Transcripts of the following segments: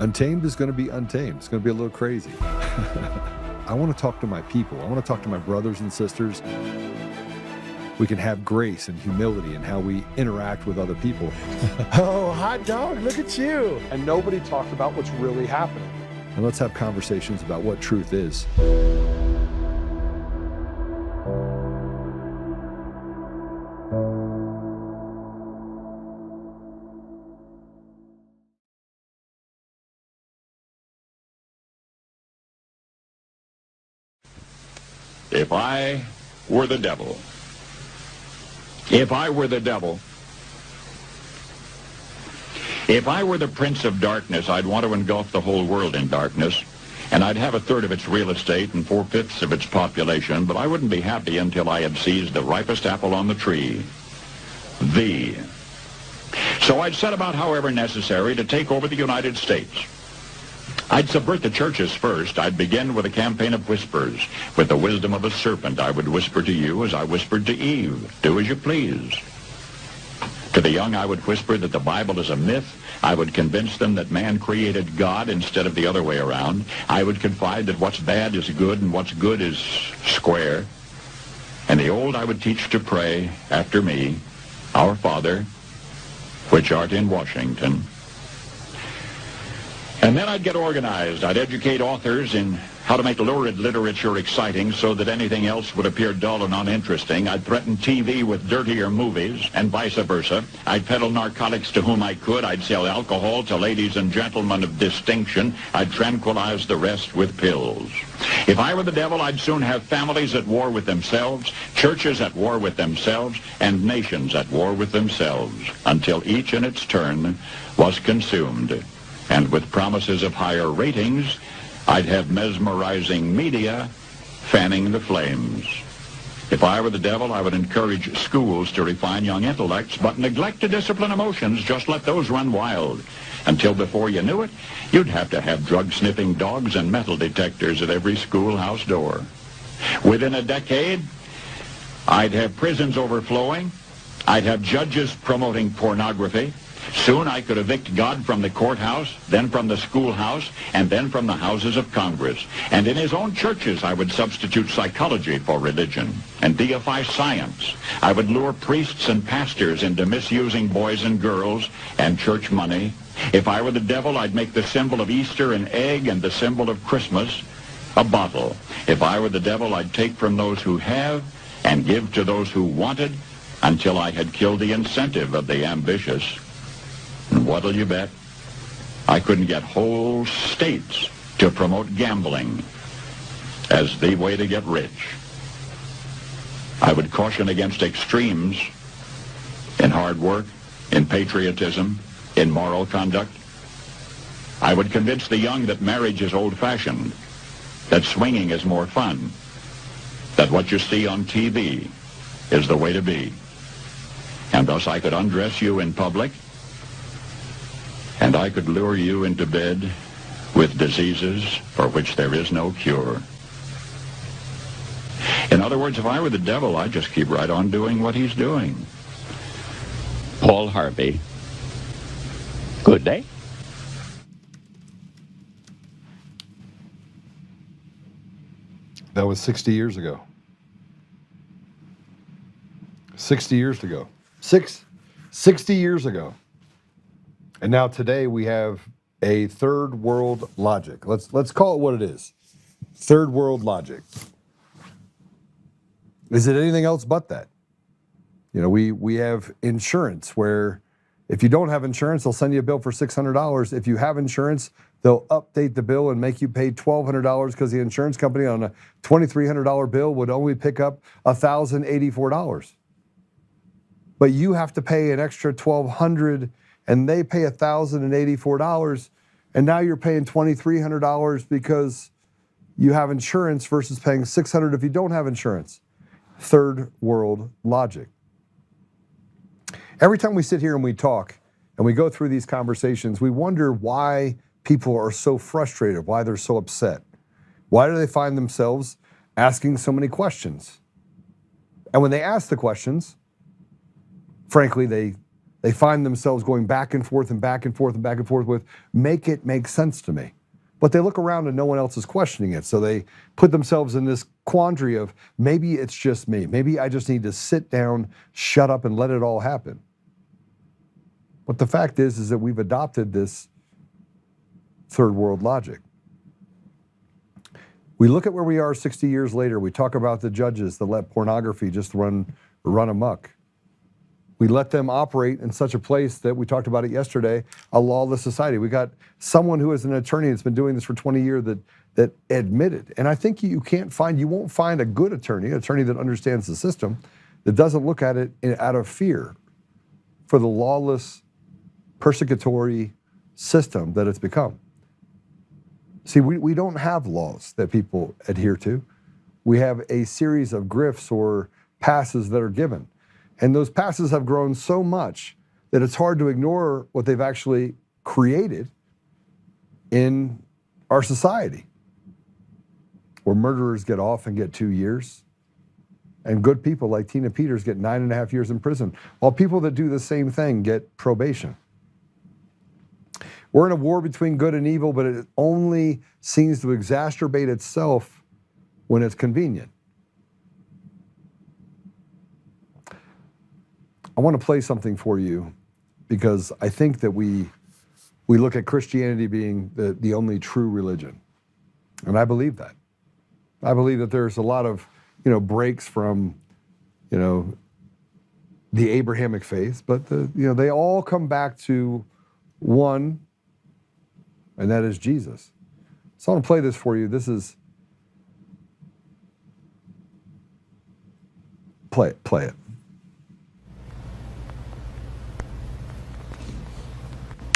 Untamed is going to be untamed. It's going to be a little crazy. I want to talk to my people. I want to talk to my brothers and sisters. We can have grace and humility in how we interact with other people. Oh, hot dog, look at you. And nobody talked about what's really happening. And let's have conversations about what truth is. If I were the devil, if I were the devil, if I were the prince of darkness, I'd want to engulf the whole world in darkness, and I'd have a third of its real estate and 4/5 of its population, but I wouldn't be happy until I had seized the ripest apple on the tree, thee. So I'd set about, however necessary, to take over the United States. I'd subvert the churches first. I'd begin with a campaign of whispers. With the wisdom of a serpent, I would whisper to you as I whispered to Eve, do as you please. To the young, I would whisper that the Bible is a myth. I would convince them that man created God instead of the other way around. I would confide that what's bad is good and what's good is square. And the old I would teach to pray after me, Our Father, which art in Washington. And then I'd get organized. I'd educate authors in how to make lurid literature exciting so that anything else would appear dull and uninteresting. I'd threaten TV with dirtier movies and vice versa. I'd peddle narcotics to whom I could. I'd sell alcohol to ladies and gentlemen of distinction. I'd tranquilize the rest with pills. If I were the devil, I'd soon have families at war with themselves, churches at war with themselves, and nations at war with themselves, until each in its turn was consumed. And with promises of higher ratings, I'd have mesmerizing media fanning the flames. If I were the devil, I would encourage schools to refine young intellects, but neglect to discipline emotions. Just let those run wild. Until before you knew it, you'd have to have drug-sniffing dogs and metal detectors at every schoolhouse door. Within a decade, I'd have prisons overflowing. I'd have judges promoting pornography. Soon I could evict God from the courthouse, then from the schoolhouse, and then from the houses of Congress. And in his own churches, I would substitute psychology for religion and deify science. I would lure priests and pastors into misusing boys and girls and church money. If I were the devil, I'd make the symbol of Easter an egg and the symbol of Christmas a bottle. If I were the devil, I'd take from those who have and give to those who wanted until I had killed the incentive of the ambitious. And what'll you bet? I couldn't get whole states to promote gambling as the way to get rich. I would caution against extremes in hard work, in patriotism, in moral conduct. I would convince the young that marriage is old-fashioned, that swinging is more fun, that what you see on TV is the way to be. And thus I could undress you in public, and I could lure you into bed with diseases for which there is no cure. In other words, if I were the devil, I'd just keep right on doing what he's doing. Paul Harvey. Good day. That was 60 years ago. 60 years ago. 60 years ago. And now today we have a third world logic. Let's call it what it is. Third world logic. Is it anything else but that? You know, we have insurance where if you don't have insurance, they'll send you a bill for $600. If you have insurance, they'll update the bill and make you pay $1,200 because the insurance company on a $2,300 bill would only pick up $1,084. But you have to pay an extra $1,200 and they pay $1,084, and now you're paying $2,300 because you have insurance versus paying $600 if you don't have insurance. Third world logic. Every time we sit here and we talk and we go through these conversations, we wonder why people are so frustrated, why they're so upset. Why do they find themselves asking so many questions? And when they ask the questions, frankly, they They find themselves going back and forth and back and forth and back and forth with, make it make sense to me. But they look around and no one else is questioning it. So they put themselves in this quandary of, maybe it's just me. Maybe I just need to sit down, shut up, and let it all happen. But the fact is that we've adopted this third world logic. We look at where we are 60 years later. We talk about the judges that let pornography just run amok. We let them operate in such a place that we talked about it yesterday, a lawless society. We got someone who is an attorney that's been doing this for 20 years that admitted, and I think you won't find a good attorney, an attorney that understands the system, that doesn't look at it out of fear for the lawless, persecutory system that it's become. See, we don't have laws that people adhere to. We have a series of grifts or passes that are given. And those passes have grown so much that it's hard to ignore what they've actually created in our society, where murderers get off and get 2 years, and good people like Tina Peters get 9.5 years in prison, while people that do the same thing get probation. We're in a war between good and evil, but it only seems to exacerbate itself when it's convenient. I want to play something for you because I think that we look at Christianity being the only true religion. And I believe that. I believe that there's a lot of, breaks from, the Abrahamic faith, but they all come back to one, and that is Jesus. So I want to play this for you. This is, play it.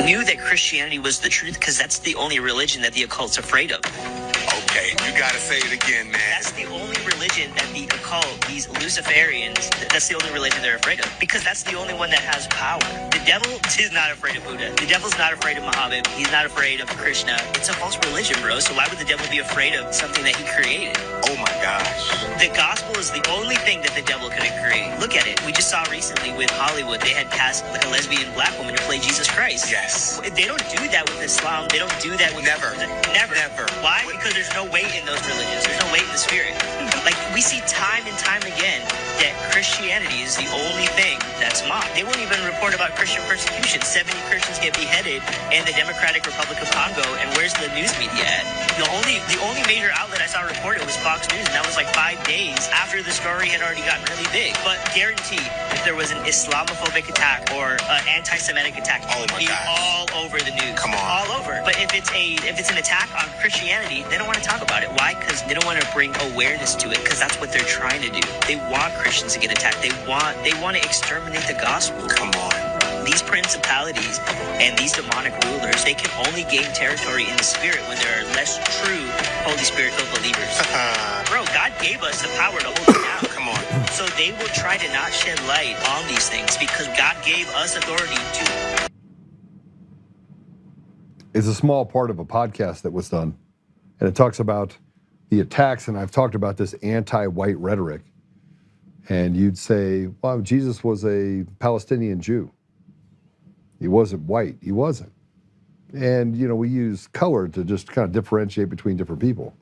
Knew that Christianity was the truth because that's the only religion that the occult's afraid of. Okay, you gotta say it again, man. That's the only religion that the occult, these Luciferians, that's the only religion they're afraid of. Because that's the only one that has power. The devil is not afraid of Buddha. The devil's not afraid of Muhammad. He's not afraid of Krishna. It's a false religion, bro. So why would the devil be afraid of something that he created? Oh my gosh. The gospel is the only thing that the devil couldn't create. Look at it. We just saw recently with Hollywood, they had cast like a lesbian black woman to play Jesus Christ. Yes. They don't do that with Islam. They don't do that with... Never. Never. Why? Because there's no weight in those religions. There's no weight in the spirit. Like, we see time and time again that Christianity is the only thing that's mocked. They won't even report about Christian persecution. 70 Christians get beheaded in the Democratic Republic of Congo, and where's the news media at? The only major outlet I saw report it was Fox News, and that was like 5 days after the story had already gotten really big. But guaranteed, if there was an Islamophobic attack or an anti-Semitic attack, it would be all over the news. Come on. All over. But if it's an attack on Christianity, they don't want to talk about it. Why? Because they don't want to bring awareness to it, because that's what they're trying to do. They want Christians to get attacked. They want to exterminate the gospel. Come on. These principalities and these demonic rulers, they can only gain territory in the spirit when there are less true Holy Spirit-filled believers. Bro, God gave us the power to hold it down. Come on. So they will try to not shed light on these things because God gave us authority to... Is a small part of a podcast that was done, and it talks about the attacks, and I've talked about this anti-white rhetoric, and you'd say, well, Jesus was a Palestinian Jew. He wasn't white. He wasn't. And, we use color to just kind of differentiate between different people,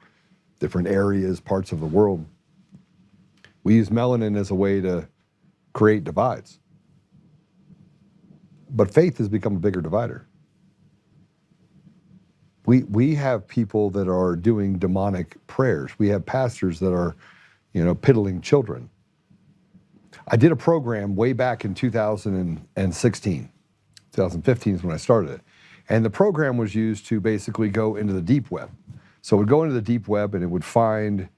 different areas, parts of the world. We use melanin as a way to create divides. But faith has become a bigger divider. We have people that are doing demonic prayers. We have pastors that are, piddling children. I did a program way back in 2016. 2015 is when I started it. And the program was used to basically go into the deep web. So it would go into the deep web and it would find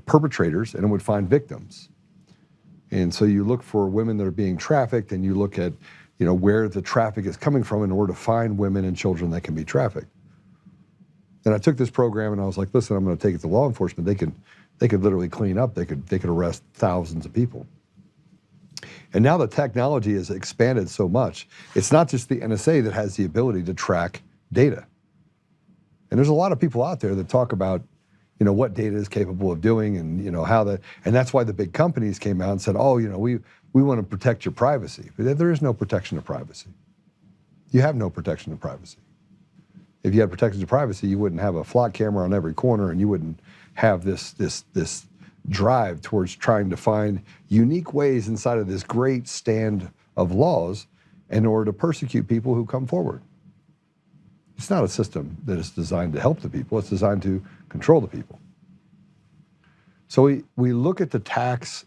perpetrators and it would find victims. And so you look for women that are being trafficked and you look at where the traffic is coming from in order to find women and children that can be trafficked. And I took this program and I was like, listen, I'm going to take it to law enforcement. They could literally clean up. They could arrest thousands of people. And now the technology has expanded so much. It's not just the NSA that has the ability to track data. And there's a lot of people out there that talk about, what data is capable of doing and, how that, and that's why the big companies came out and said, oh, we want to protect your privacy. But there is no protection of privacy. You have no protection of privacy. If you had protection of privacy, you wouldn't have a flock camera on every corner, and you wouldn't have this drive towards trying to find unique ways inside of this great stand of laws in order to persecute people who come forward. It's not a system that is designed to help the people, it's designed to control the people. So we look at the tax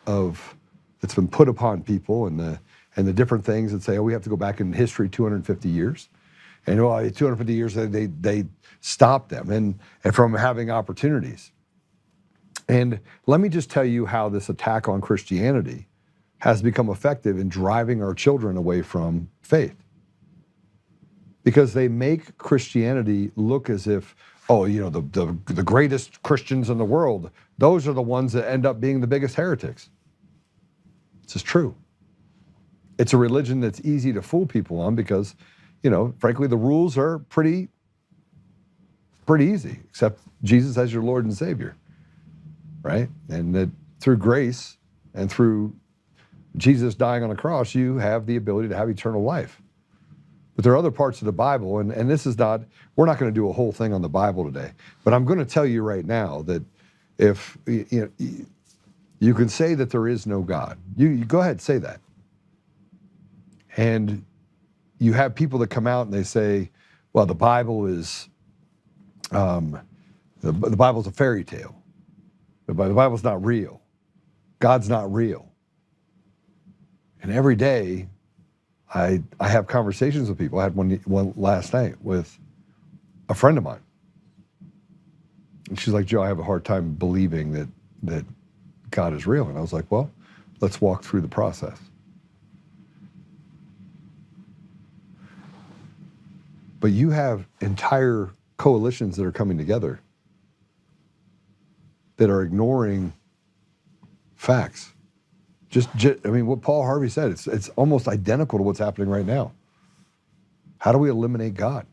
that's been put upon people and the different things that say, oh, we have to go back in history 250 years. And 250 years they stopped them and from having opportunities. And let me just tell you how this attack on Christianity has become effective in driving our children away from faith. Because they make Christianity look as if, oh, the greatest Christians in the world, those are the ones that end up being the biggest heretics. This is true. It's a religion that's easy to fool people on because, frankly, the rules are pretty easy, except Jesus as your Lord and Savior, right? And that through grace and through Jesus dying on the cross, you have the ability to have eternal life. But there are other parts of the Bible, and this is not, we're not going to do a whole thing on the Bible today, but I'm going to tell you right now that if, you can say that there is no God. You go ahead, say that. And you have people that come out and they say, well, the Bible is, the Bible's a fairy tale. The Bible's not real. God's not real. And every day, I have conversations with people. I had one last night with a friend of mine. And she's like, Joe, I have a hard time believing that God is real. And I was like, well, let's walk through the process. But you have entire coalitions that are coming together that are ignoring facts. What Paul Harvey said, it's almost identical to what's happening right now. How do we eliminate God?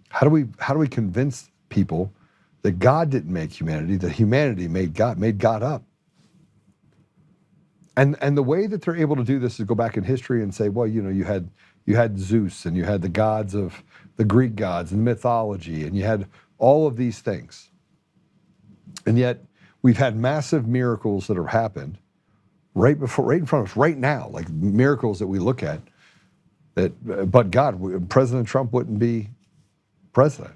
How do we convince people that God didn't make humanity, that humanity made God up? And the way that they're able to do this is go back in history and say, well, you had Zeus and you had the gods of the Greek gods and mythology, and you had all of these things. And yet we've had massive miracles that have happened right in front of us right now, like miracles that we look at but God, President Trump wouldn't be president.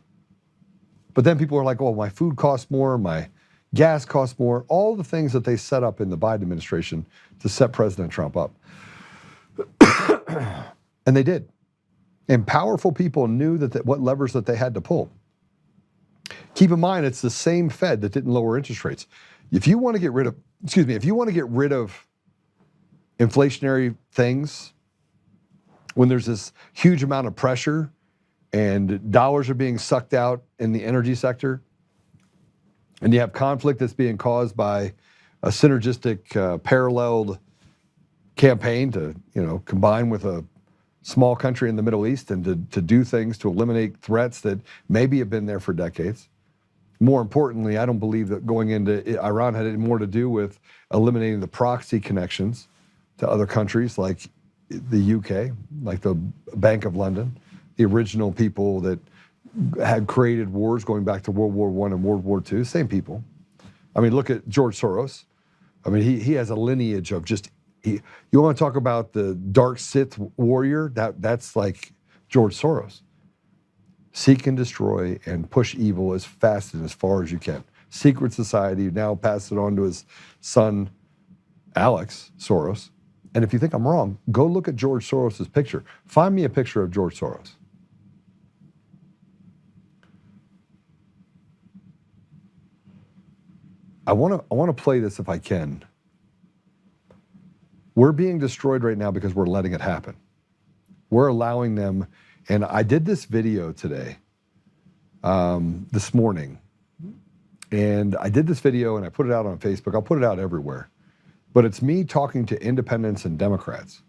But then people are like, oh, my food costs more, my gas costs more, all the things that they set up in the Biden administration to set President Trump up. And they did. And powerful people knew what levers that they had to pull. Keep in mind, it's the same Fed that didn't lower interest rates. If you want to get rid of inflationary things, when there's this huge amount of pressure and dollars are being sucked out in the energy sector, and you have conflict that's being caused by a synergistic, paralleled campaign to, combine with a small country in the Middle East and to do things to eliminate threats that maybe have been there for decades. More importantly, I don't believe that going into Iran had any more to do with eliminating the proxy connections to other countries like the UK, like the Bank of London, the original people that had created wars going back to World War I and World War II, same people. I mean, look at George Soros. I mean, he has a lineage of you want to talk about the dark Sith warrior? That's like George Soros. Seek and destroy and push evil as fast and as far as you can. Secret society, now pass it on to his son, Alex Soros. And if you think I'm wrong, go look at George Soros's picture. Find me a picture of George Soros. I want to play this if I can. We're being destroyed right now because we're letting it happen. We're allowing them, and I did this video today, this morning, and I did this video and I put it out on Facebook. I'll put it out everywhere. But it's me talking to independents and Democrats,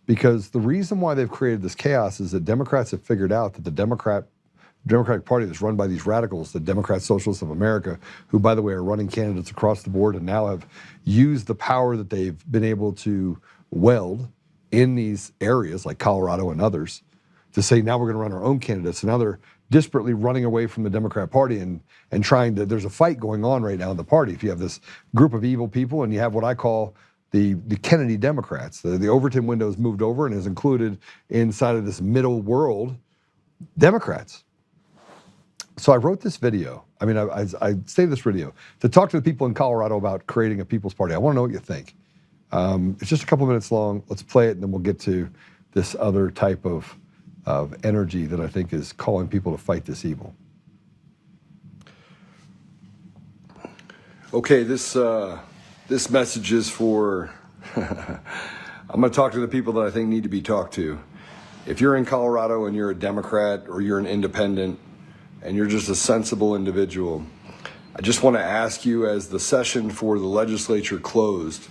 because the reason why they've created this chaos is that Democrats have figured out that Democratic Party that's run by these radicals, the Democrat Socialists of America, who, by the way, are running candidates across the board and now have used the power that they've been able to weld in these areas like Colorado and others to say, now we're going to run our own candidates. And now they're desperately running away from the Democrat Party and trying to, there's a fight going on right now in the party. If you have this group of evil people and you have what I call the Kennedy Democrats, the Overton window has moved over and is included inside of this middle world Democrats. So I wrote this video. I mean, I saved this video to talk to the people in Colorado about creating a People's Party. I want to know what you think. It's just a couple minutes long. Let's play it, and then we'll get to this other type of energy that I think is calling people to fight this evil. Okay, this message is for, I'm going to talk to the people that I think need to be talked to. If you're in Colorado and you're a Democrat or you're an independent and you're just a sensible individual, I just want to ask you, as the session for the legislature closed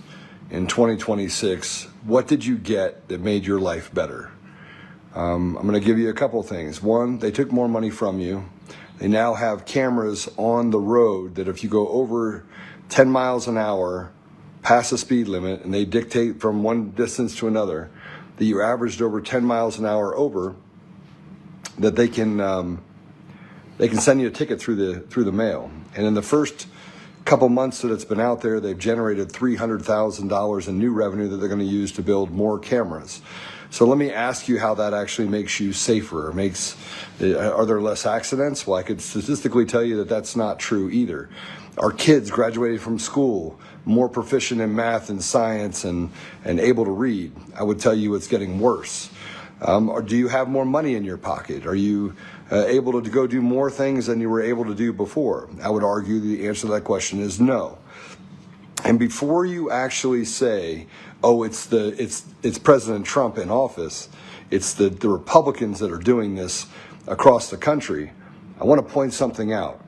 in 2026, what did you get that made your life better? I'm going to give you a couple things. One, they took more money from you. They now have cameras on the road that if you go over 10 miles an hour past the speed limit, and they dictate from one distance to another that you averaged over 10 miles an hour over, that they can send you a ticket through the mail. And in the first couple months that it's been out there, they've generated $300,000 in new revenue that they're going to use to build more cameras. So let me ask you how that actually makes you safer. Are there less accidents? Well, I could statistically tell you that that's not true either. Are kids graduating from school more proficient in math and science and able to read? I would tell you it's getting worse. Or do you have more money in your pocket? Are you able to go do more things than you were able to do before? I would argue the answer to that question is no. And before you actually say, oh, it's President Trump in office, it's the Republicans that are doing this across the country, I want to point something out.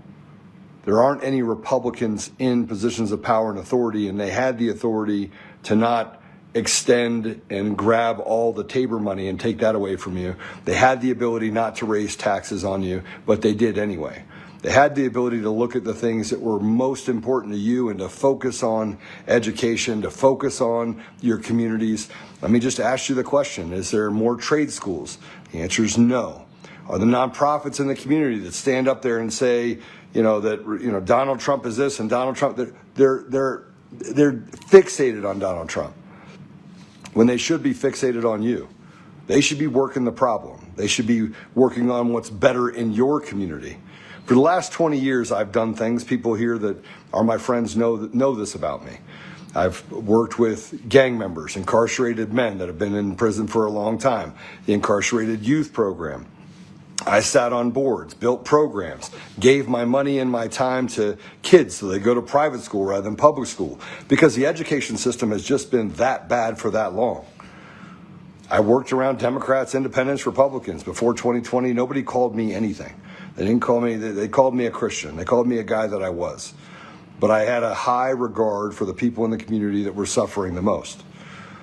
There aren't any Republicans in positions of power and authority, and they had the authority to not extend and grab all the Tabor money and take that away from you. They had the ability not to raise taxes on you, but they did anyway. They had the ability to look at the things that were most important to you and to focus on education, to focus on your communities. Let me just ask you the question, is there more trade schools? The answer is no. Are the nonprofits in the community that stand up there and say, that Donald Trump is this and Donald Trump, they're fixated on Donald Trump when they should be fixated on you? They should be working the problem. They should be working on what's better in your community. For the last 20 years, I've done things. People here that are my friends know this about me. I've worked with gang members, incarcerated men that have been in prison for a long time, the incarcerated youth program. I sat on boards, built programs, gave my money and my time to kids so they go to private school rather than public school, because the education system has just been that bad for that long. I worked around Democrats, independents, Republicans. Before 2020, nobody called me anything. They didn't call me, they called me a Christian. They called me a guy that I was. But I had a high regard for the people in the community that were suffering the most.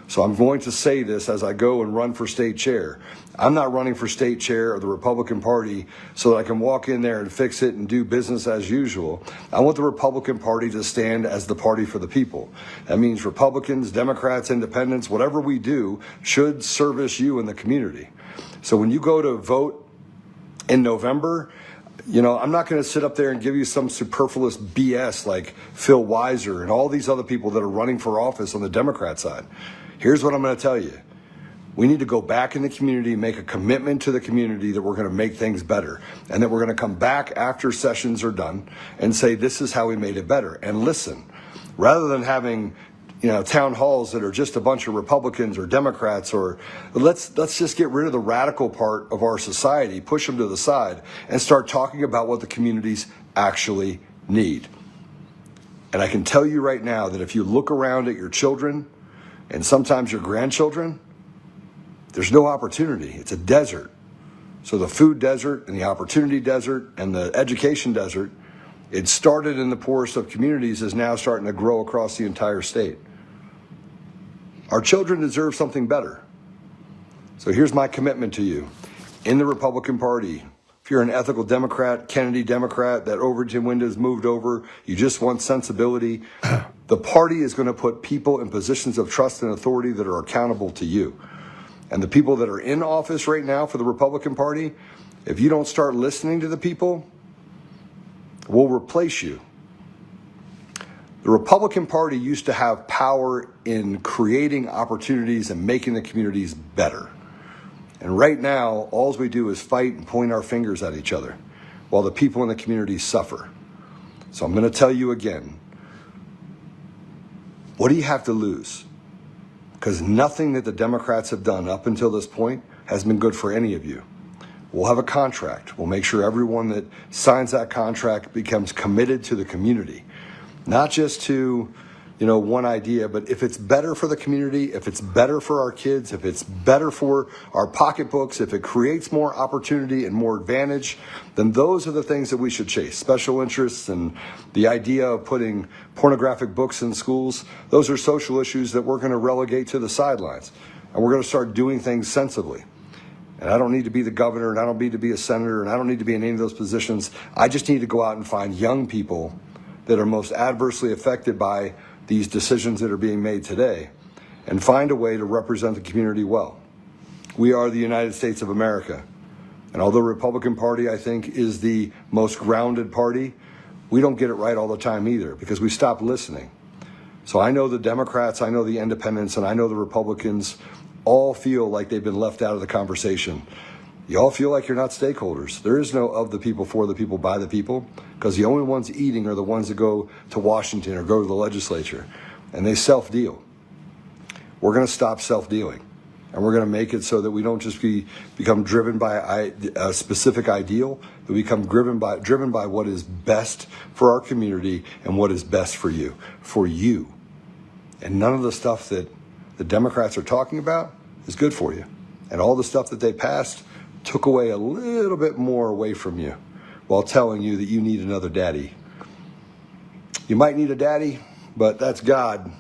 So I'm going to say this as I go and run for state chair. I'm not running for state chair of the Republican Party so that I can walk in there and fix it and do business as usual. I want the Republican Party to stand as the party for the people. That means Republicans, Democrats, independents, whatever we do should service you in the community. So when you go to vote in November, I'm not going to sit up there and give you some superfluous BS like Phil Weiser and all these other people that are running for office on the Democrat side. Here's what I'm going to tell you. We need to go back in the community, make a commitment to the community that we're going to make things better, and that we're going to come back after sessions are done and say, this is how we made it better. And listen, rather than having town halls that are just a bunch of Republicans or Democrats, or let's just get rid of the radical part of our society, push them to the side, and start talking about what the communities actually need. And I can tell you right now that if you look around at your children and sometimes your grandchildren, there's no opportunity. It's a desert. So the food desert and the opportunity desert and the education desert, it started in the poorest of communities, is now starting to grow across the entire state. Our children deserve something better. So here's my commitment to you. In the Republican Party, if if you're an ethical Democrat, Kennedy Democrat, that Overton window's moved over, you just want sensibility, the party is going to put people in positions of trust and authority that are accountable to you. And the people that are in office right now for the Republican Party, if you don't start listening to the people, will replace you. The Republican Party used to have power in creating opportunities and making the communities better. And right now, all we do is fight and point our fingers at each other while the people in the communities suffer. So I'm going to tell you again, what do you have to lose? Because nothing that the Democrats have done up until this point has been good for any of you. We'll have a contract. We'll make sure everyone that signs that contract becomes committed to the community. Not just to, one idea, but if it's better for the community, if it's better for our kids, if it's better for our pocketbooks, if it creates more opportunity and more advantage, then those are the things that we should chase. Special interests and the idea of putting pornographic books in schools, those are social issues that we're going to relegate to the sidelines. And we're going to start doing things sensibly. And I don't need to be the governor, and I don't need to be a senator, and I don't need to be in any of those positions. I just need to go out and find young people that are most adversely affected by these decisions that are being made today and find a way to represent the community well. We are the United States of America. And although the Republican Party, I think, is the most grounded party, we don't get it right all the time either because we stop listening. So I know the Democrats, I know the independents, and I know the Republicans all feel like they've been left out of the conversation. You all feel like you're not stakeholders. There is no of the people, for the people, by the people, because the only ones eating are the ones that go to Washington or go to the legislature, and they self-deal. We're going to stop self-dealing, and we're going to make it so that we don't just become driven by a specific ideal, but become driven by what is best for our community and what is best for you. And none of the stuff that the Democrats are talking about is good for you. And all the stuff that they passed took away a little bit more away from you while telling you that you need another daddy. You might need a daddy, but that's God.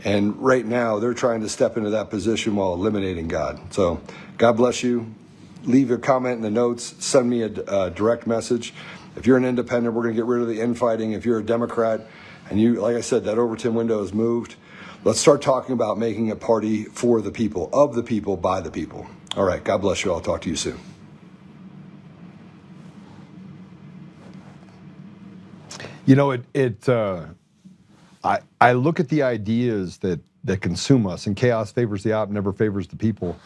And right now, they're trying to step into that position while eliminating God. So God bless you. Leave a comment in the notes. Send me a direct message. If you're an independent, we're going to get rid of the infighting. If you're a Democrat, and you, like I said, that Overton window is moved, let's start talking about making a party for the people, of the people, by the people. All right. God bless you. I'll talk to you soon. I look at the ideas that consume us, and chaos favors the op, never favors the people.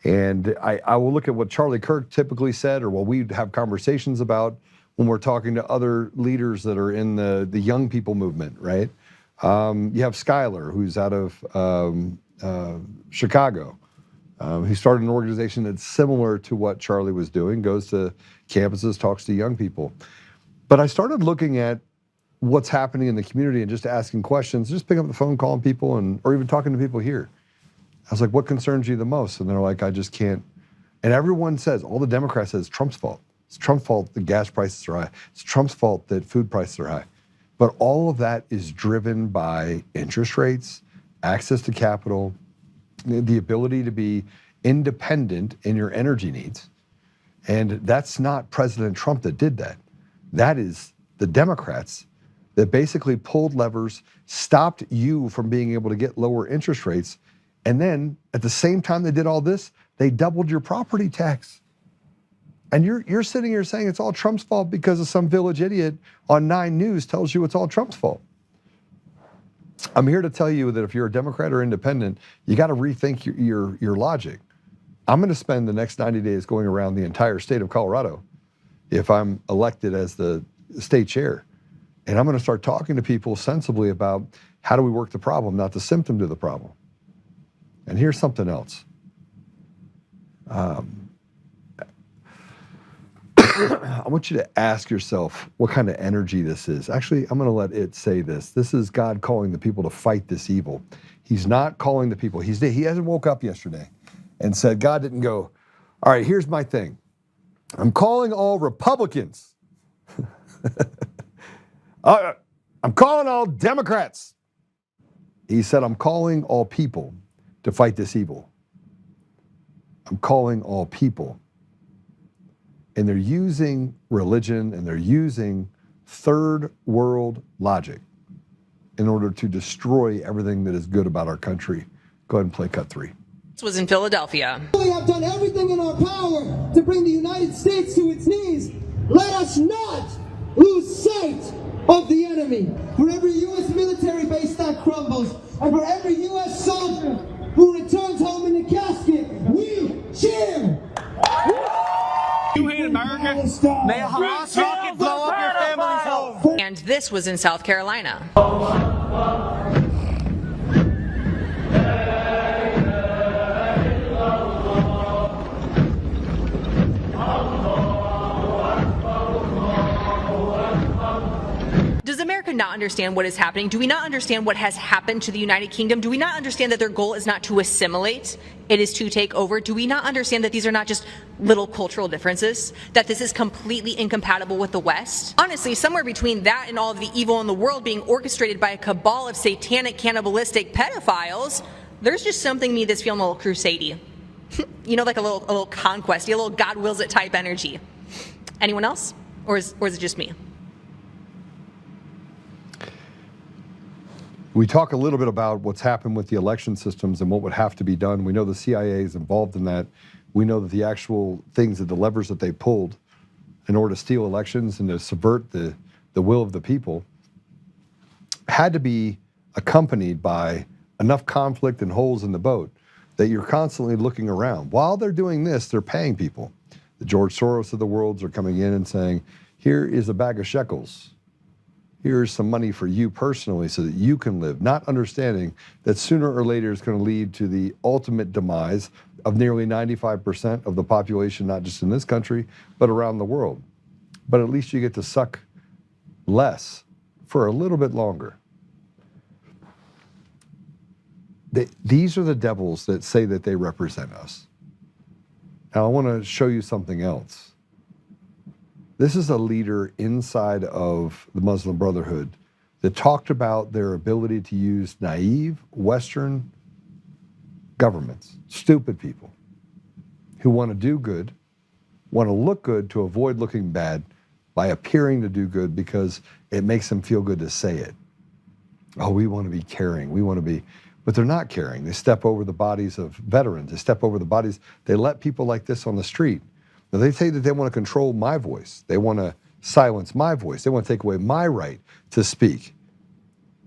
And I will look at what Charlie Kirk typically said, or what we have conversations about when we're talking to other leaders that are in the young people movement, right? You have Skylar, who's out of Chicago. He started an organization that's similar to what Charlie was doing, goes to campuses, talks to young people. But I started looking at what's happening in the community and just asking questions, just picking up the phone, calling people, or even talking to people here. I was like, what concerns you the most? And they're like, I just can't. And everyone says, all the Democrats says, it's Trump's fault. It's Trump's fault that gas prices are high. It's Trump's fault that food prices are high. But all of that is driven by interest rates, access to capital, the ability to be independent in your energy needs. And that's not President Trump that did that. That is the Democrats that basically pulled levers, stopped you from being able to get lower interest rates. And then at the same time they did all this, they doubled your property tax. And you're sitting here saying it's all Trump's fault because of some village idiot on 9 News tells you it's all Trump's fault. I'm here to tell you that if you're a Democrat or independent, you got to rethink your logic. I'm going to spend the next 90 days going around the entire state of Colorado if I'm elected as the state chair. And I'm going to start talking to people sensibly about how do we work the problem, not the symptom to the problem. And here's something else. I want you to ask yourself what kind of energy this is. Actually, I'm going to let it say this. This is God calling the people to fight this evil. He's not calling the people. He hasn't woke up yesterday and said, God didn't go, all right, here's my thing. I'm calling all Republicans. I'm calling all Democrats. He said, I'm calling all people to fight this evil. I'm calling all people. And they're using religion and they're using third world logic in order to destroy everything that is good about our country. Go ahead and play cut 3. This was in Philadelphia. We have done everything in our power to bring the United States to its knees. Let us not lose sight of the enemy. For every U.S. military base that crumbles, and for every U.S. soldier who returns home in a casket, we cheer. You hate America? May a Hamas rocket blow up your family's home. And this was in South Carolina. Does America not understand what is happening? Do we not understand what has happened to the United Kingdom? Do we not understand that their goal is not to assimilate? It is to take over? Do we not understand that these are not just little cultural differences? That this is completely incompatible with the West? Honestly, somewhere between that and all of the evil in the world being orchestrated by a cabal of satanic, cannibalistic pedophiles, there's just something in me that's feeling a little crusade-y. You know, like a little conquest, a little God wills it type energy. Anyone else? Or is it just me? We talk a little bit about what's happened with the election systems and what would have to be done. We know the CIA is involved in that. We know that the actual things, that the levers that they pulled in order to steal elections and to subvert the will of the people had to be accompanied by enough conflict and holes in the boat that you're constantly looking around. While they're doing this, they're paying people. The George Soros of the world are coming in and saying, here is a bag of shekels. Here's some money for you personally so that you can live, not understanding that sooner or later it's going to lead to the ultimate demise of nearly 95% of the population, not just in this country, but around the world. But at least you get to suck less for a little bit longer. These are the devils that say that they represent us. Now, I want to show you something else. This is a leader inside of the Muslim Brotherhood that talked about their ability to use naive Western governments, stupid people who want to do good, want to look good to avoid looking bad by appearing to do good because it makes them feel good to say it. Oh, we want to be caring, we want to be, but they're not caring. They step over the bodies of veterans, they step over the bodies, they let people like this on the street. Now, they say that they want to control my voice. They want to silence my voice. They want to take away my right to speak.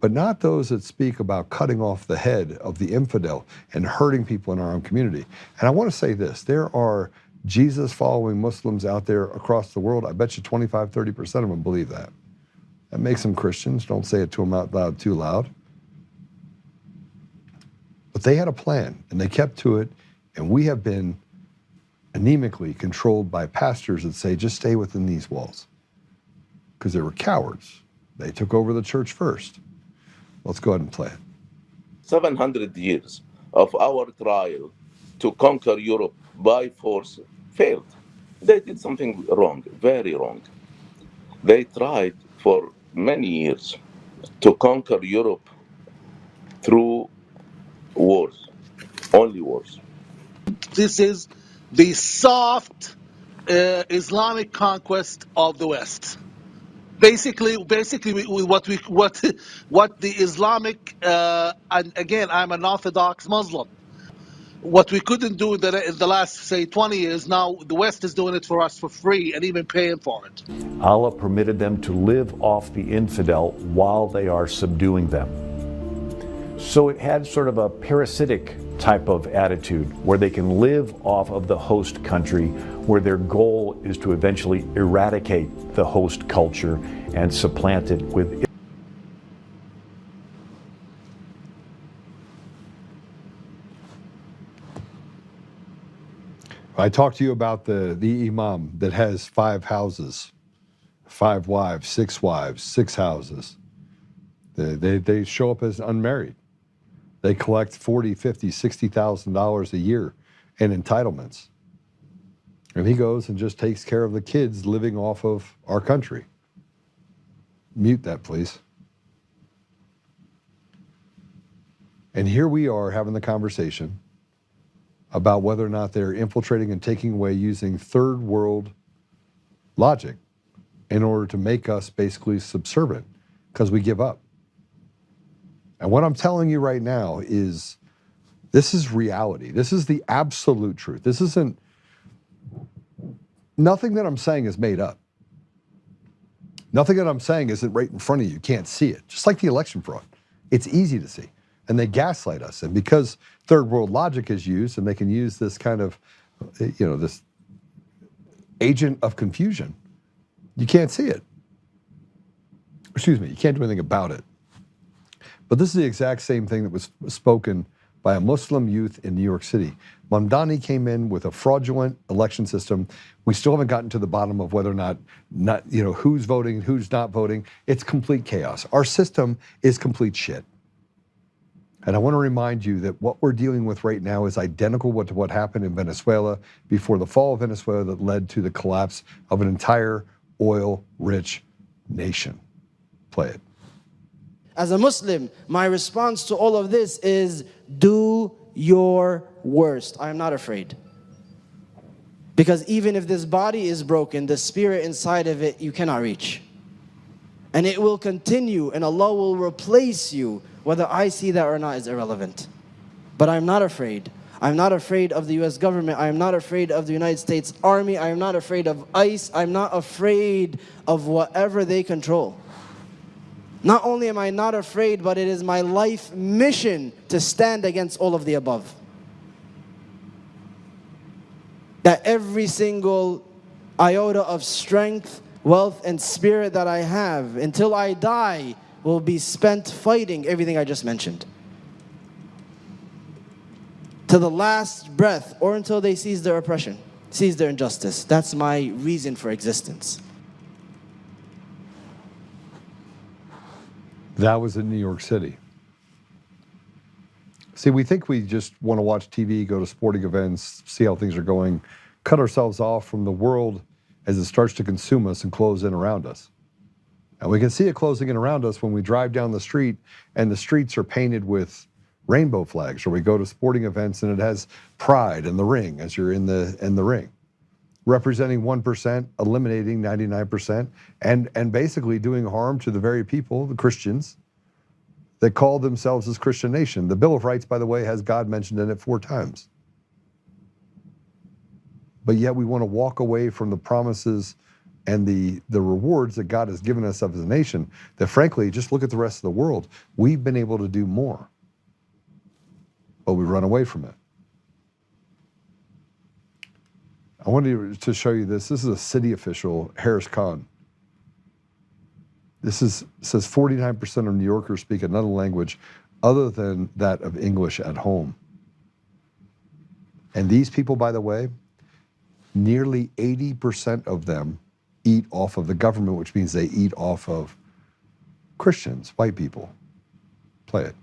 But not those that speak about cutting off the head of the infidel and hurting people in our own community. And I want to say this, there are Jesus-following Muslims out there across the world. I bet you 25, 30% of them believe that. That makes them Christians. Don't say it to them out loud too loud. But they had a plan, and they kept to it, and we have been anemically controlled by pastors that say, just stay within these walls. Because they were cowards. They took over the church first. Let's go ahead and play it. 700 years of our trial to conquer Europe by force failed. They did something wrong, very wrong. They tried for many years to conquer Europe through wars, only wars. This is the soft Islamic conquest of the West. Basically, what the Islamic and again, I'm an Orthodox Muslim. What we couldn't do in the last, say, 20 years, now the West is doing it for us for free and even paying for it. Allah permitted them to live off the infidel while they are subduing them. So it had sort of a parasitic type of attitude where they can live off of the host country, where their goal is to eventually eradicate the host culture and supplant it with. I talked to you about the imam that has 5 houses, 5 wives, 6 houses. They show up as unmarried. They collect $40,000, $50,000, $60,000 a year in entitlements. And he goes and just takes care of the kids living off of our country. Mute that, please. And here we are having the conversation about whether or not they're infiltrating and taking away using third world logic in order to make us basically subservient because we give up. And what I'm telling you right now is this is reality. This is the absolute truth. This isn't, nothing that I'm saying is made up. Nothing that I'm saying isn't right in front of you. You can't see it. Just like the election fraud. It's easy to see. And they gaslight us. And because third world logic is used, and they can use this kind of, this agent of confusion, you can't see it. Excuse me, you can't do anything about it. But this is the exact same thing that was spoken by a Muslim youth in New York City. Mamdani came in with a fraudulent election system. We still haven't gotten to the bottom of whether or not who's voting, who's not voting. It's complete chaos. Our system is complete shit. And I want to remind you that what we're dealing with right now is identical to what happened in Venezuela before the fall of Venezuela that led to the collapse of an entire oil-rich nation. Play it. As a Muslim, my response to all of this is do your worst. I am not afraid. Because even if this body is broken, the spirit inside of it, you cannot reach. And it will continue, and Allah will replace you. Whether I see that or not is irrelevant. But I'm not afraid. I'm not afraid of the US government. I am not afraid of the United States Army. I am not afraid of ICE. I'm not afraid of whatever they control. Not only am I not afraid, but it is my life mission to stand against all of the above. That every single iota of strength, wealth, and spirit that I have, until I die, will be spent fighting everything I just mentioned. To the last breath, or until they cease their oppression, cease their injustice. That's my reason for existence. That was in New York City. See, we think we just want to watch TV, go to sporting events, see how things are going, cut ourselves off from the world as it starts to consume us and close in around us. And we can see it closing in around us when we drive down the street and the streets are painted with rainbow flags, or we go to sporting events and it has pride in the ring as you're in the ring. Representing 1%, eliminating 99%, and basically doing harm to the very people, the Christians, that call themselves as Christian nation. The Bill of Rights, by the way, has God mentioned in it 4 times. But yet we want to walk away from the promises and the rewards that God has given us as a nation, that frankly, just look at the rest of the world. We've been able to do more, but we run away from it. I wanted to show you this. This is a city official, Harris Khan. Says 49% of New Yorkers speak another language other than that of English at home. And these people, by the way, nearly 80% of them eat off of the government, which means they eat off of Christians, white people. Play it.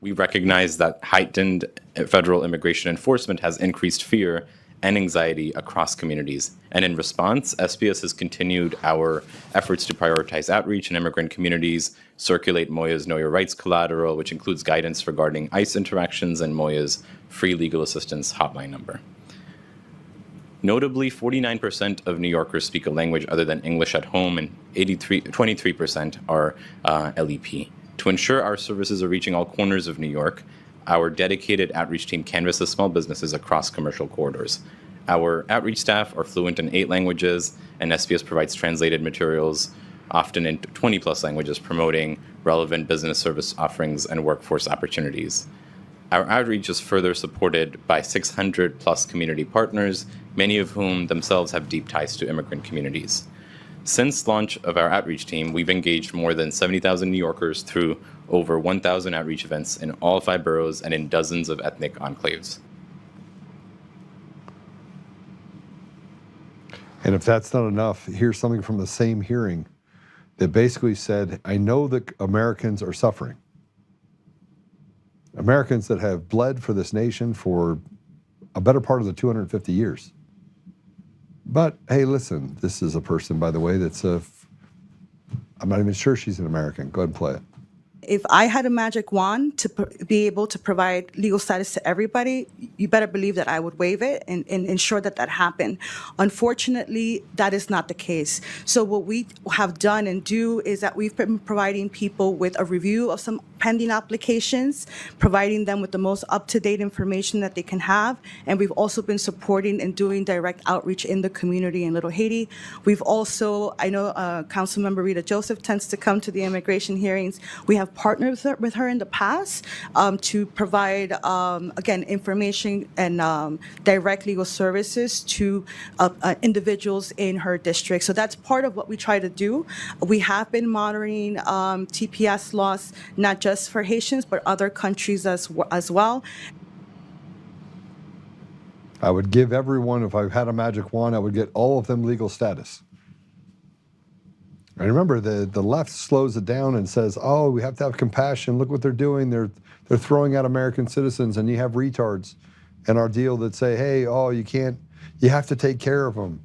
We recognize that heightened federal immigration enforcement has increased fear and anxiety across communities. And in response, SPS has continued our efforts to prioritize outreach in immigrant communities, circulate Moya's Know Your Rights collateral, which includes guidance regarding ICE interactions and Moya's free legal assistance hotline number. Notably, 49% of New Yorkers speak a language other than English at home, and 23% are LEP. To ensure our services are reaching all corners of New York, our dedicated outreach team canvasses small businesses across commercial corridors. Our outreach staff are fluent in 8 languages, and SPS provides translated materials, often in 20+ languages, promoting relevant business service offerings and workforce opportunities. Our outreach is further supported by 600+ community partners, many of whom themselves have deep ties to immigrant communities. Since launch of our outreach team, we've engaged more than 70,000 New Yorkers through over 1,000 outreach events in all 5 boroughs and in dozens of ethnic enclaves. And if that's not enough, here's something from the same hearing that basically said, I know that Americans are suffering. Americans that have bled for this nation for a better part of the 250 years. But hey, listen, this is a person, by the way, I'm not even sure she's an American. Go ahead and play it. if I had a magic wand to be able to provide legal status to everybody, you better believe that I would waive it and ensure that that happened. Unfortunately, that is not the case. So what we have done and do is that we've been providing people with a review of some pending applications, providing them with the most up-to-date information that they can have, and we've also been supporting and doing direct outreach in the community in Little Haiti. We've also, I know Councilmember Rita Joseph tends to come to the immigration hearings. We have partnered with her in the past to provide, again, information and direct legal services to individuals in her district. So that's part of what we try to do. We have been monitoring TPS laws, not just for Haitians, but other countries as well. I would give everyone, if I had a magic wand, I would get all of them legal status. And remember, the left slows it down and says, oh, we have to have compassion. Look what they're doing. They're throwing out American citizens, and you have retards in our deal that say, hey, oh, you have to take care of them.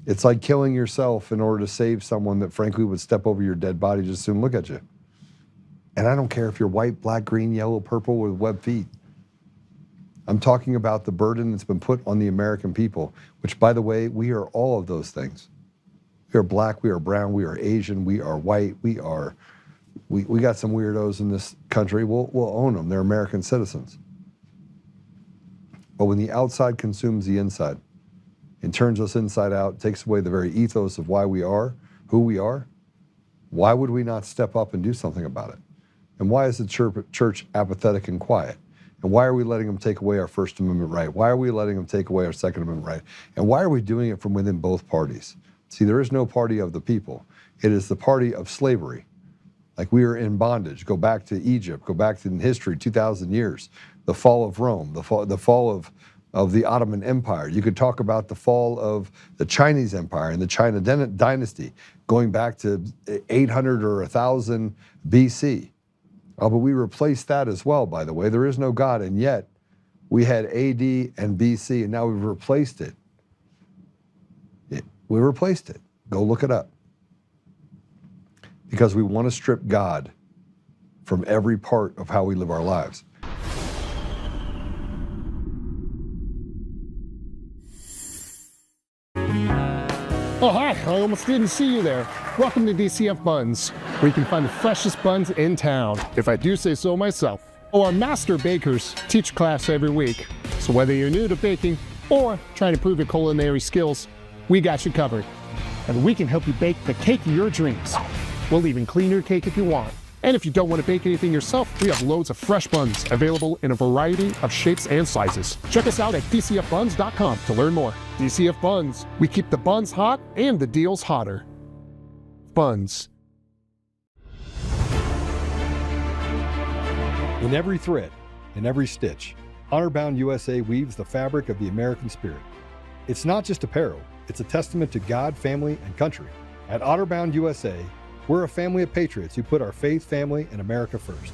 It's like killing yourself in order to save someone that frankly would step over your dead body just soon look at you. And I don't care if you're white, black, green, yellow, purple with webbed feet. I'm talking about the burden that's been put on the American people, which, by the way, we are all of those things. We are black, we are brown, we are Asian, we are white, we got some weirdos in this country. We'll own them. They're American citizens. But when the outside consumes the inside and turns us inside out, takes away the very ethos of why we are, who we are, why would we not step up and do something about it? And why is the church apathetic and quiet? And why are we letting them take away our First Amendment right? Why are we letting them take away our Second Amendment right? And why are we doing it from within both parties? See, there is no party of the people. It is the party of slavery. Like we are in bondage. Go back to Egypt. Go back to in history, 2,000 years. The fall of Rome, the fall of the Ottoman Empire. You could talk about the fall of the Chinese Empire and the China dynasty, going back to 800 or 1000 BC. Oh, but we replaced that as well, by the way. There is no God, and yet we had AD and BC, and now we've replaced it. We replaced it. Go look it up. Because we want to strip God from every part of how we live our lives. Oh, hi, I almost didn't see you there. Welcome to DCF Buns, where you can find the freshest buns in town, if I do say so myself. Oh, our master bakers teach class every week. So whether you're new to baking or trying to improve your culinary skills, we got you covered. And we can help you bake the cake of your dreams. We'll even clean your cake if you want. And if you don't want to bake anything yourself, we have loads of fresh buns available in a variety of shapes and sizes. Check us out at dcfbuns.com to learn more. DCF Buns, we keep the buns hot and the deals hotter. Buns. In every thread, in every stitch, Honor-Bound USA weaves the fabric of the American spirit. It's not just apparel, it's a testament to God, family, and country. At Honor-Bound USA, we're a family of patriots who put our faith, family, and America first.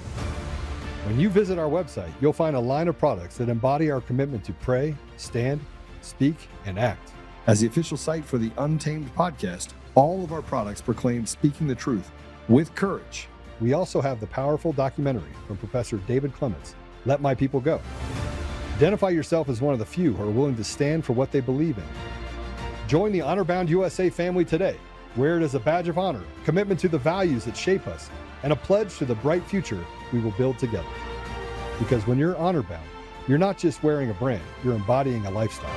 When you visit our website, you'll find a line of products that embody our commitment to pray, stand, speak, and act. As the official site for the Untamed podcast, all of our products proclaim speaking the truth with courage. We also have the powerful documentary from Professor David Clements, Let My People Go. Identify yourself as one of the few who are willing to stand for what they believe in. Join the Honor-Bound USA family today. Wear it as a badge of honor, commitment to the values that shape us, and a pledge to the bright future we will build together. Because when you're honor-bound, you're not just wearing a brand, you're embodying a lifestyle.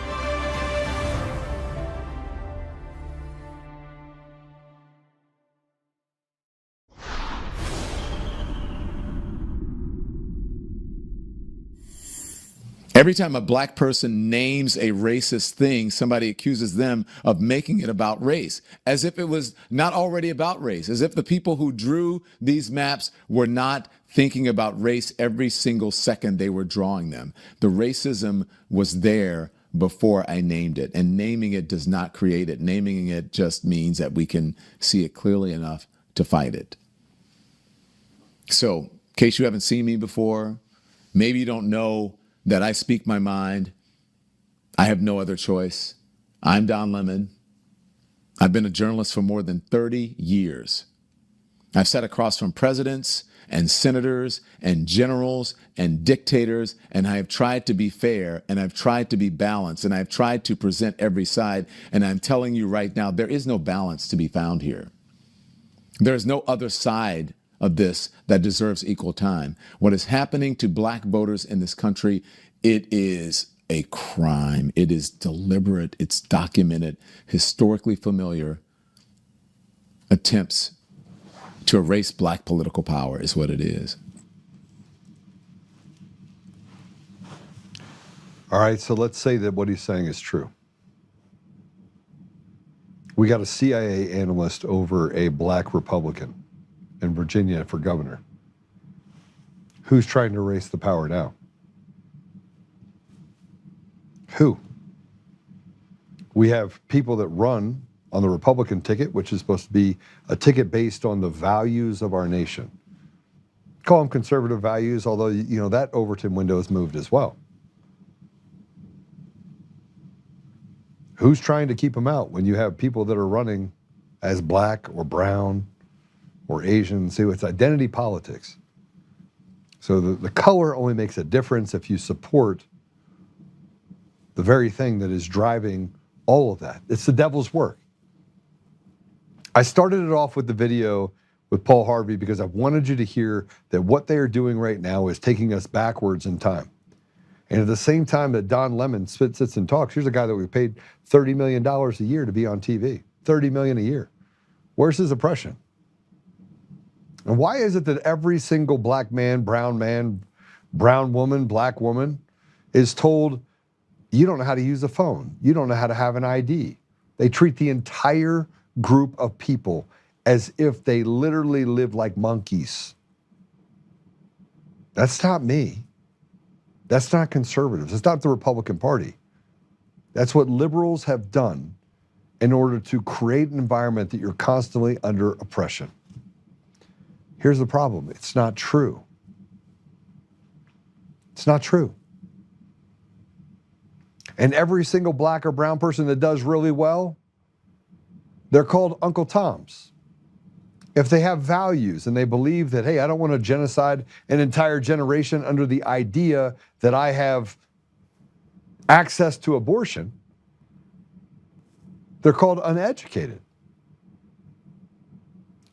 Every time a black person names a racist thing, somebody accuses them of making it about race, as if it was not already about race, as if the people who drew these maps were not thinking about race every single second they were drawing them. The racism was there before I named it, and naming it does not create it. Naming it just means that we can see it clearly enough to fight it. So, in case you haven't seen me before, maybe you don't know that I speak my mind. I have no other choice. I'm Don Lemon. I've been a journalist for more than 30 years. I've sat across from presidents and senators and generals and dictators, and I have tried to be fair, and I've tried to be balanced, and I've tried to present every side. And I'm telling you right now, there is no balance to be found here. There is no other side of this that deserves equal time. What is happening to black voters in this country, it is a crime. It is deliberate. It's documented, historically familiar attempts to erase black political power is what it is. All right, so let's say that what he's saying is true. We got a CIA analyst over a black Republican in Virginia for governor. Who's trying to erase the power now? Who? We have people that run on the Republican ticket, which is supposed to be a ticket based on the values of our nation. Call them conservative values, although, you know, that Overton window has moved as well. Who's trying to keep them out when you have people that are running as black or brown or Asian? See, it's identity politics. So the color only makes a difference if you support the very thing that is driving all of that. It's the devil's work. I started it off with the video with Paul Harvey because I wanted you to hear that what they are doing right now is taking us backwards in time. And at the same time that Don Lemon sits and talks, here's a guy that we paid $30 million a year to be on TV. $30 million a year. Where's his oppression? And why is it that every single black man, brown woman, black woman is told, you don't know how to use a phone. You don't know how to have an ID. They treat the entire group of people as if they literally live like monkeys. That's not me. That's not conservatives. It's not the Republican Party. That's what liberals have done in order to create an environment that you're constantly under oppression. Here's the problem. It's not true. It's not true. And every single black or brown person that does really well, they're called Uncle Toms. If they have values and they believe that, hey, I don't want to genocide an entire generation under the idea that I have access to abortion, they're called uneducated.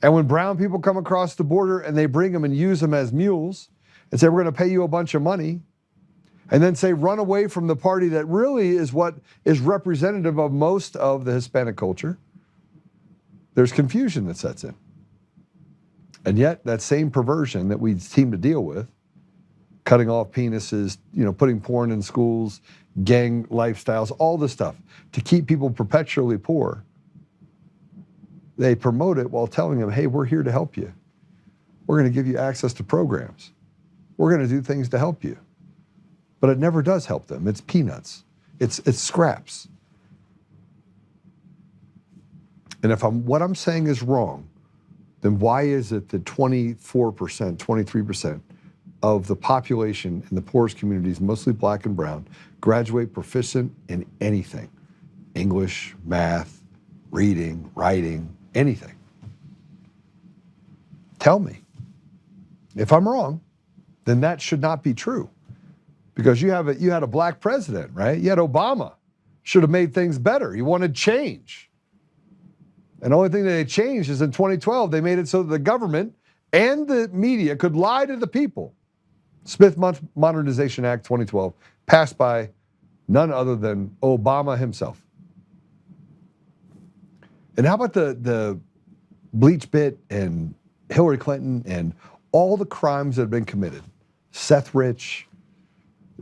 And when brown people come across the border and they bring them and use them as mules and say, we're going to pay you a bunch of money, and then say, run away from the party that really is what is representative of most of the Hispanic culture, there's confusion that sets in. And yet that same perversion that we seem to deal with, cutting off penises, you know, putting porn in schools, gang lifestyles, all this stuff to keep people perpetually poor, they promote it while telling them, hey, we're here to help you. We're going to give you access to programs. We're going to do things to help you. But it never does help them. It's peanuts. It's scraps. And if what I'm saying is wrong, then why is it that 24%, 23% of the population in the poorest communities, mostly black and brown, graduate proficient in anything? English, math, reading, writing, anything. Tell me. If I'm wrong, then that should not be true. Because you had a black president, right? You had Obama. Should have made things better. He wanted change. And the only thing that they changed is in 2012, they made it so that the government and the media could lie to the people. Smith Modernization Act 2012, passed by none other than Obama himself. And how about the bleach bit and Hillary Clinton and all the crimes that have been committed? Seth Rich,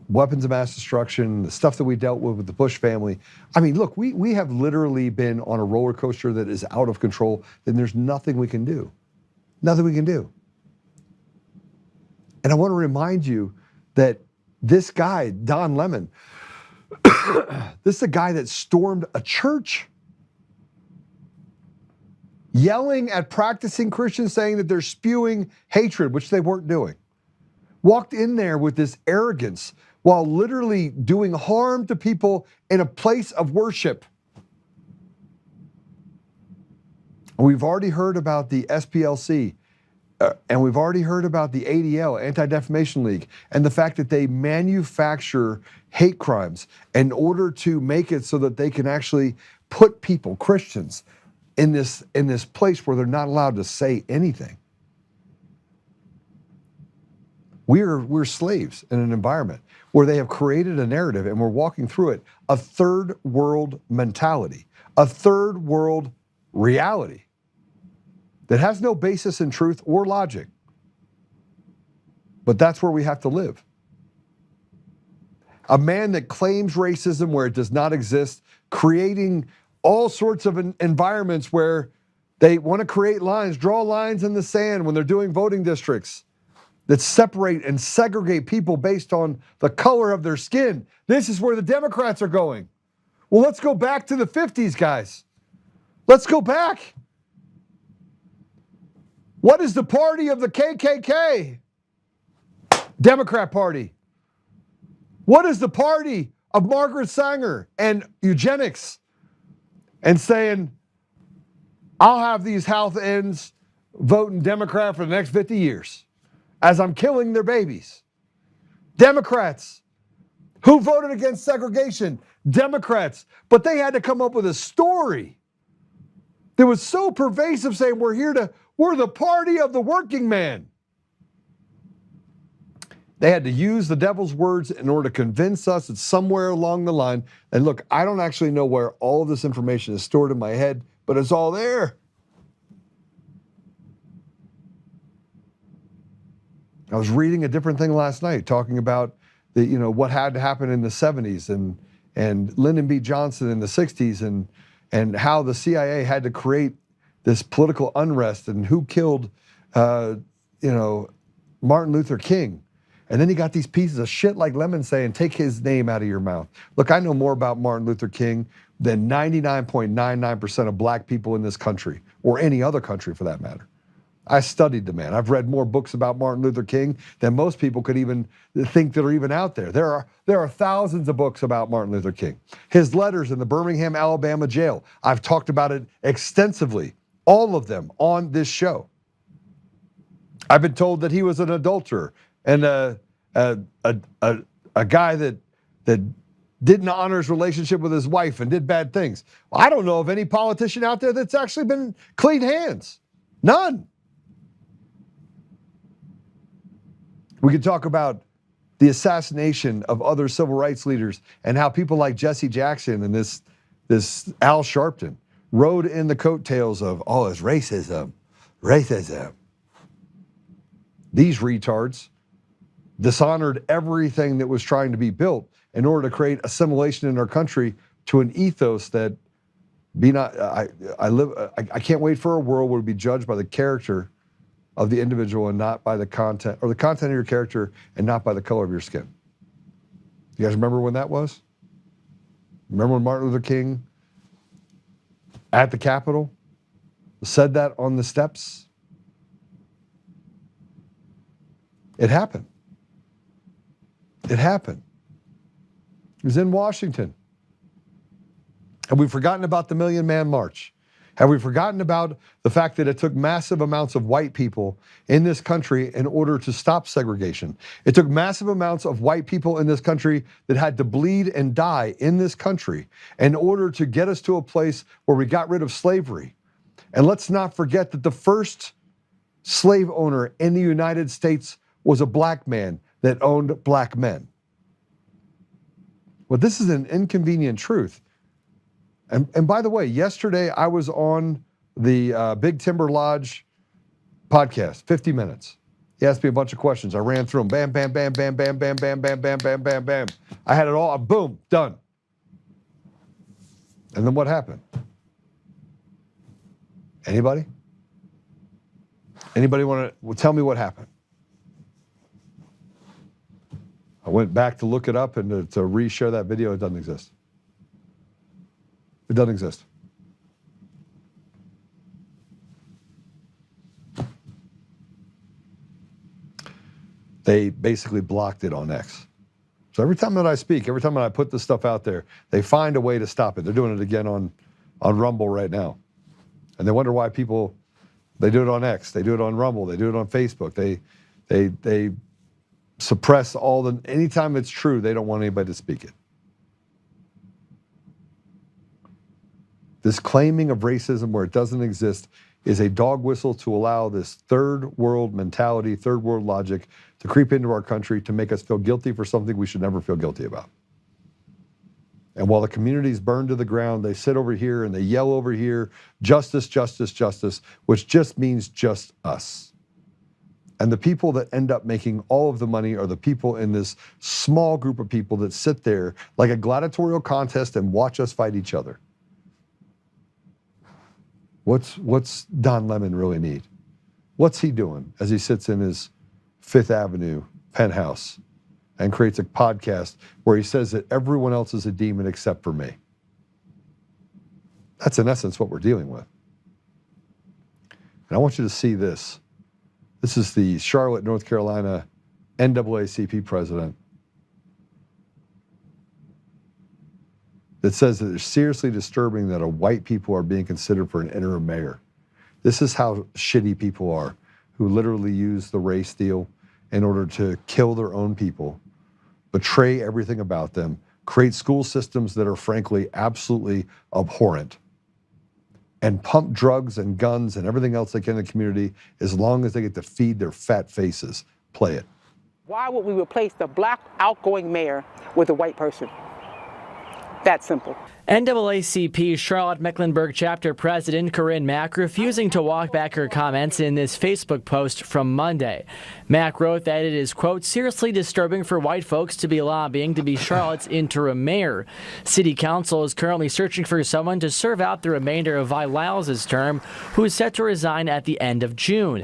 weapons of mass destruction, the stuff that we dealt with the Bush family. I mean, look, we have literally been on a roller coaster that is out of control, and there's nothing we can do. Nothing we can do. And I want to remind you that this guy, Don Lemon, this is a guy that stormed a church yelling at practicing Christians, saying that they're spewing hatred, which they weren't doing. Walked in there with this arrogance while literally doing harm to people in a place of worship. We've already heard about the SPLC and we've already heard about the ADL, Anti-Defamation League, and the fact that they manufacture hate crimes in order to make it so that they can actually put people, Christians, in this place where they're not allowed to say anything. We're slaves in an environment where they have created a narrative and we're walking through it, a third world mentality, a third world reality that has no basis in truth or logic. But that's where we have to live. A man that claims racism where it does not exist, creating all sorts of environments where they want to create lines, draw lines in the sand when they're doing voting districts that separate and segregate people based on the color of their skin. This is where the Democrats are going. Well, let's go back to the 50s, guys. Let's go back. What is the party of the KKK? Democrat Party. What is the party of Margaret Sanger and eugenics and saying, I'll have these health ends voting Democrat for the next 50 years as I'm killing their babies? Democrats. Who voted against segregation? Democrats. But they had to come up with a story that was so pervasive, saying we're the party of the working man. They had to use the devil's words in order to convince us that somewhere along the line, and look, I don't actually know where all of this information is stored in my head, but it's all there. I was reading a different thing last night, talking about what had to happen in the 70s and Lyndon B. Johnson in the 60s and how the CIA had to create this political unrest and who killed Martin Luther King. And then you got these pieces of shit like Lemon saying, take his name out of your mouth. Look, I know more about Martin Luther King than 99.99% of black people in this country, or any other country for that matter. I studied the man. I've read more books about Martin Luther King than most people could even think that are even out there. There are thousands of books about Martin Luther King. His letters in the Birmingham, Alabama jail. I've talked about it extensively, all of them on this show. I've been told that he was an adulterer and a guy that didn't honor his relationship with his wife and did bad things. Well, I don't know of any politician out there that's actually been clean hands. None. We could talk about the assassination of other civil rights leaders and how people like Jesse Jackson and this Al Sharpton rode in the coattails of, it's racism. These retards dishonored everything that was trying to be built in order to create assimilation in our country to an ethos that I can't wait for a world where we be judged by the character of the individual and not by the content, or the content of your character and not by the color of your skin. You guys remember when that was? Remember when Martin Luther King at the Capitol said that on the steps? It happened. It happened. It was in Washington. Have we forgotten about the Million Man March? Have we forgotten about the fact that it took massive amounts of white people in this country in order to stop segregation? It took massive amounts of white people in this country that had to bleed and die in this country in order to get us to a place where we got rid of slavery. And let's not forget that the first slave owner in the United States was a black man that owned black men. Well, this is an inconvenient truth. And by the way, yesterday I was on the Big Timber Lodge podcast, 50 minutes. He asked me a bunch of questions. I ran through them. Bam, bam, bam, bam, bam, bam, bam, bam, bam, bam, bam, bam. I had it all. Boom, done. And then what happened? Anybody? Anybody want to tell me what happened? I went back to look it up and to re-share that video. It doesn't exist. It doesn't exist. They basically blocked it on X. So every time that I speak, every time that I put this stuff out there, they find a way to stop it. They're doing it again on Rumble right now. And they wonder why people They do it on X. They do it on Rumble. They do it on Facebook. They suppress all the, anytime it's true, they don't want anybody to speak it. This claiming of racism where it doesn't exist is a dog whistle to allow this third world mentality, third world logic to creep into our country to make us feel guilty for something we should never feel guilty about. And while the communities burn to the ground, they sit over here and they yell over here, justice, justice, justice, which just means just us. And the people that end up making all of the money are the people in this small group of people that sit there like a gladiatorial contest and watch us fight each other. What's Don Lemon really need? What's he doing as he sits in his Fifth Avenue penthouse and creates a podcast where he says that everyone else is a demon except for me? That's in essence what we're dealing with. And I want you to see this. This is the Charlotte, North Carolina NAACP president that says that it's seriously disturbing that white people are being considered for an interim mayor. This is how shitty people are, who literally use the race deal in order to kill their own people, betray everything about them, create school systems that are frankly absolutely abhorrent, and pump drugs and guns and everything else they can in the community as long as they get to feed their fat faces. Play it. Why would we replace the black outgoing mayor with a white person? That simple. NAACP Charlotte Mecklenburg chapter president Corinne Mack refusing to walk back her comments in this Facebook post from Monday. Mack wrote that it is, quote, seriously disturbing for white folks to be lobbying to be Charlotte's interim mayor. City Council is currently searching for someone to serve out the remainder of Vi Lyles' term, who is set to resign at the end of June.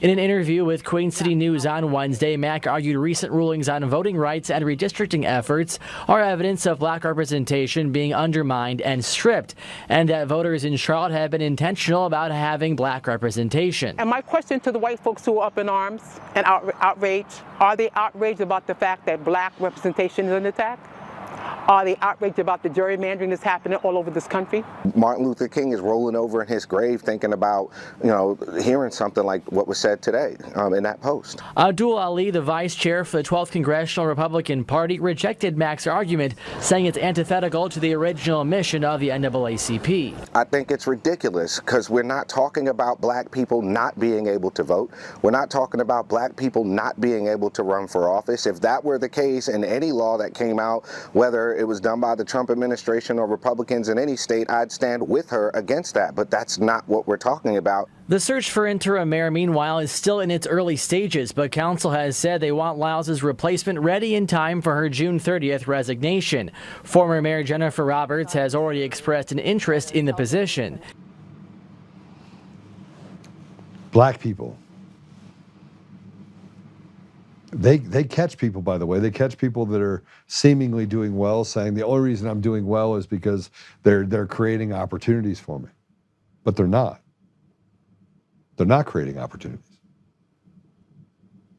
In an interview with Queen City News on Wednesday, Mack argued recent rulings on voting rights and redistricting efforts are evidence of black representation being undermined and stripped, and that voters in Charlotte have been intentional about having black representation. And my question to the white folks who are up in arms and outraged, are they outraged about the fact that black representation is under attack? Are they outraged about the gerrymandering that's happening all over this country? Martin Luther King is rolling over in his grave thinking about, hearing something like what was said today in that post. Abdul Ali, the vice chair for the 12th Congressional Republican Party, rejected Mack's argument, saying it's antithetical to the original mission of the NAACP. I think it's ridiculous because we're not talking about black people not being able to vote. We're not talking about black people not being able to run for office. If that were the case in any law that came out, whether it was done by the Trump administration or Republicans in any state, I'd stand with her against that. But that's not what we're talking about. The search for interim mayor, meanwhile, is still in its early stages, but council has said they want Lyles' replacement ready in time for her June 30th resignation. Former Mayor Jennifer Roberts has already expressed an interest in the position. Black people. They catch people, by the way. They catch people that are seemingly doing well, saying the only reason I'm doing well is because they're creating opportunities for me. But they're not. They're not creating opportunities.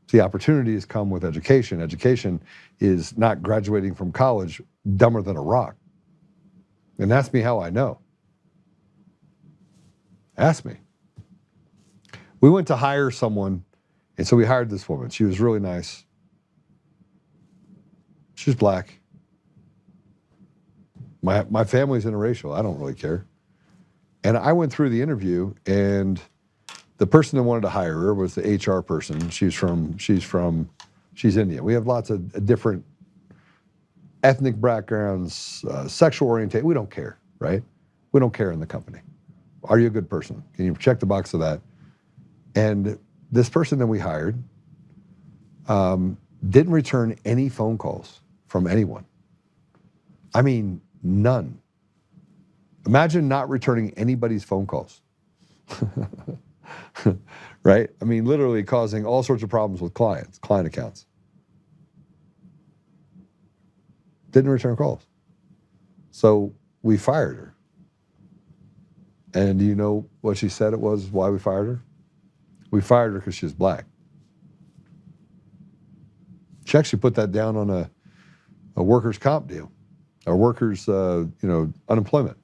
See, opportunities come with education. Education is not graduating from college dumber than a rock. And ask me how I know. Ask me. We went to hire someone. And so we hired this woman. She was really nice. She's black. My family's interracial. I don't really care. And I went through the interview, and the person that wanted to hire her was the HR person. She's Indian. We have lots of different ethnic backgrounds, sexual orientation. We don't care, right? We don't care in the company. Are you a good person? Can you check the box of that? And this person that we hired didn't return any phone calls from anyone. I mean, none. Imagine not returning anybody's phone calls. Right? I mean, literally causing all sorts of problems with client accounts. Didn't return calls. So we fired her. And do you know what she said it was why we fired her? We fired her because she was black. She actually put that down on a workers' comp deal, or workers' unemployment.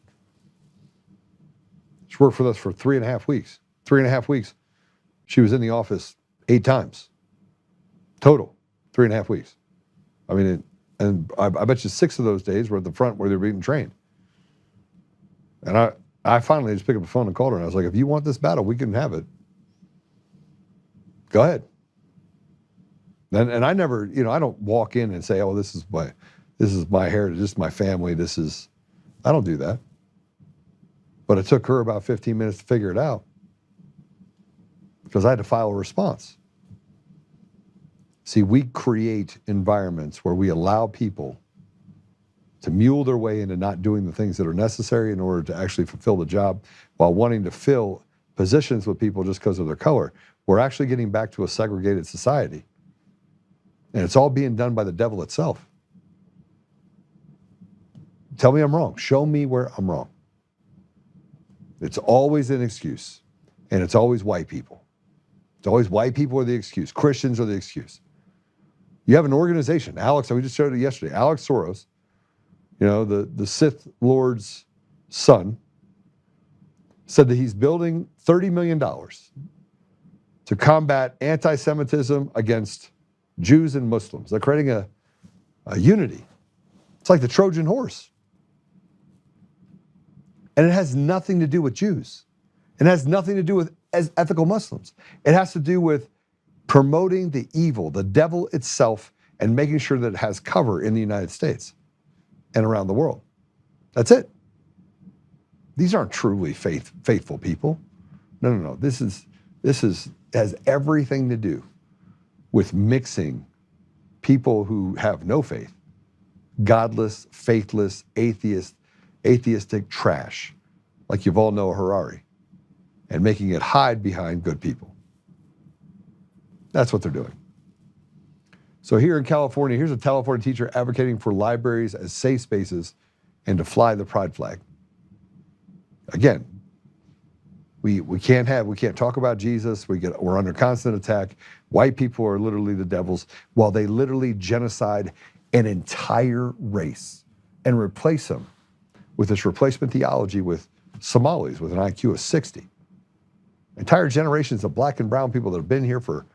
She worked for us for 3.5 weeks. 3.5 weeks, she was in the office 8 times. Total, 3.5 weeks. I mean, and I bet you 6 of those days were at the front where they were being trained. And I finally just picked up the phone and called her, and I was like, if you want this battle, we can have it. Go ahead. And I never, you know, I don't walk in and say, oh, this is my heritage, this is my family, I don't do that. But it took her about 15 minutes to figure it out because I had to file a response. See, we create environments where we allow people to mule their way into not doing the things that are necessary in order to actually fulfill the job while wanting to fill positions with people just because of their color. We're actually getting back to a segregated society. And it's all being done by the devil itself. Tell me I'm wrong. Show me where I'm wrong. It's always an excuse. And it's always white people. It's always white people are the excuse. Christians are the excuse. You have an organization, Alex, we just showed it yesterday, Alex Soros, you know, the Sith Lord's son, said that he's building $30 million to combat anti-Semitism against Jews and Muslims. They're creating a unity. It's like the Trojan horse. And it has nothing to do with Jews. It has nothing to do with ethical Muslims. It has to do with promoting the evil, the devil itself, and making sure that it has cover in the United States and around the world. That's it. These aren't truly faithful people. No. This has everything to do with mixing people who have no faith, godless, faithless, atheistic trash, like Yuval Noah Harari, and making it hide behind good people. That's what they're doing. So here in California, here's a California teacher advocating for libraries as safe spaces and to fly the pride flag. Again, we can't talk about Jesus. We're under constant attack. White people are literally the devils, while they literally genocide an entire race and replace them with this replacement theology with Somalis with an IQ of 60. Entire generations of black and brown people that have been here for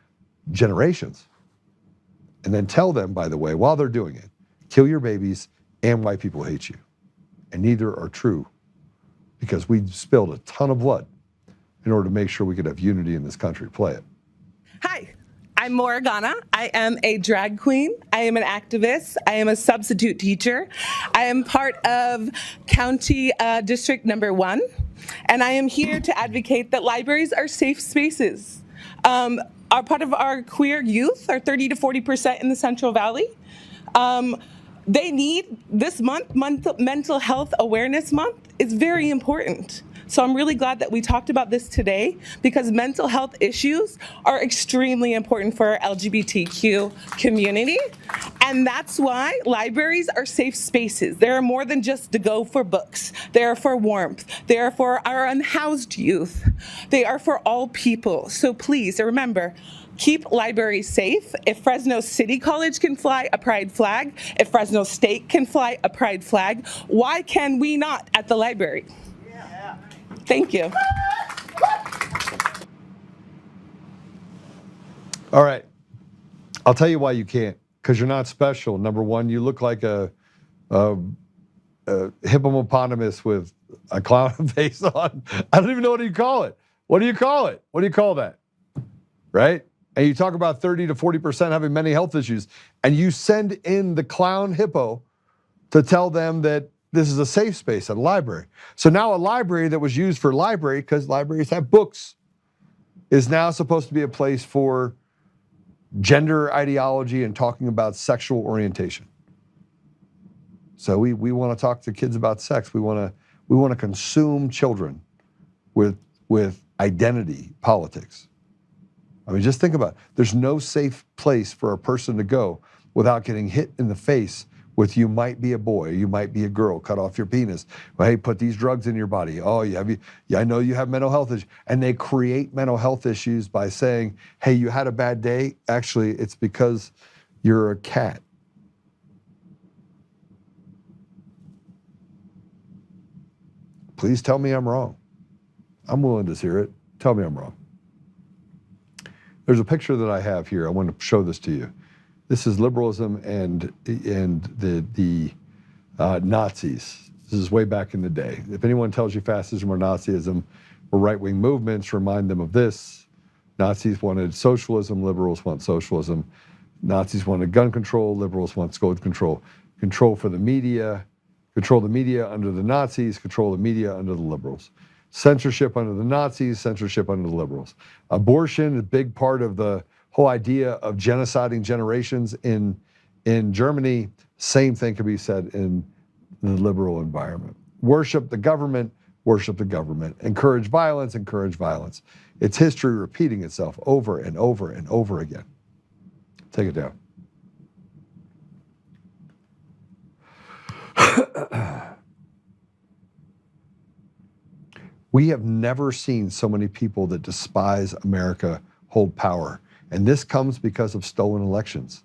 generations. And then tell them, by the way, while they're doing it, kill your babies and white people hate you. And neither are true, because we spilled a ton of blood in order to make sure we could have unity in this country. Play it. Hi, I'm Morgana. I am a drag queen. I am an activist. I am a substitute teacher. I am part of County District Number 1, and I am here to advocate that libraries are safe spaces. Our part of our queer youth are 30 to 40% in the Central Valley. They need this month, Mental Health Awareness Month, is very important. So I'm really glad that we talked about this today, because mental health issues are extremely important for our LGBTQ community. And that's why libraries are safe spaces. They are more than just to go for books. They are for warmth. They are for our unhoused youth. They are for all people. So please remember, keep libraries safe. If Fresno City College can fly a pride flag, if Fresno State can fly a pride flag, why can we not at the library? Thank you. All right. I'll tell you why you can't. Because you're not special. Number one, you look like a hippopotamus with a clown face on. I don't even know what you call it. What do you call it? What do you call that? Right? And you talk about 30 to 40% having mental health issues, and you send in the clown hippo to tell them that this is a safe space at a library. So now a library that was used for library, because libraries have books, is now supposed to be a place for gender ideology and talking about sexual orientation. So we want to talk to kids about sex. We want to consume children with identity politics. I mean, just think about it. There's no safe place for a person to go without getting hit in the face with, you might be a boy, you might be a girl, cut off your penis. Well, hey, put these drugs in your body. Oh, I know you have mental health issues. And they create mental health issues by saying, hey, you had a bad day. Actually, it's because you're a cat. Please tell me I'm wrong. I'm willing to hear it. Tell me I'm wrong. There's a picture that I have here. I want to show this to you. This is liberalism and the Nazis. This is way back in the day. If anyone tells you fascism or Nazism were right-wing movements, remind them of this. Nazis wanted socialism, liberals want socialism. Nazis wanted gun control, liberals want gun control. Control for the media, control the media under the Nazis, control the media under the liberals. Censorship under the Nazis, censorship under the liberals. Abortion, a big part of the whole idea of genociding generations in Germany. Same thing could be said in the liberal environment. Worship the government, worship the government. Encourage violence, encourage violence. It's history repeating itself over and over and over again. Take it down. We have never seen so many people that despise America hold power. And this comes because of stolen elections.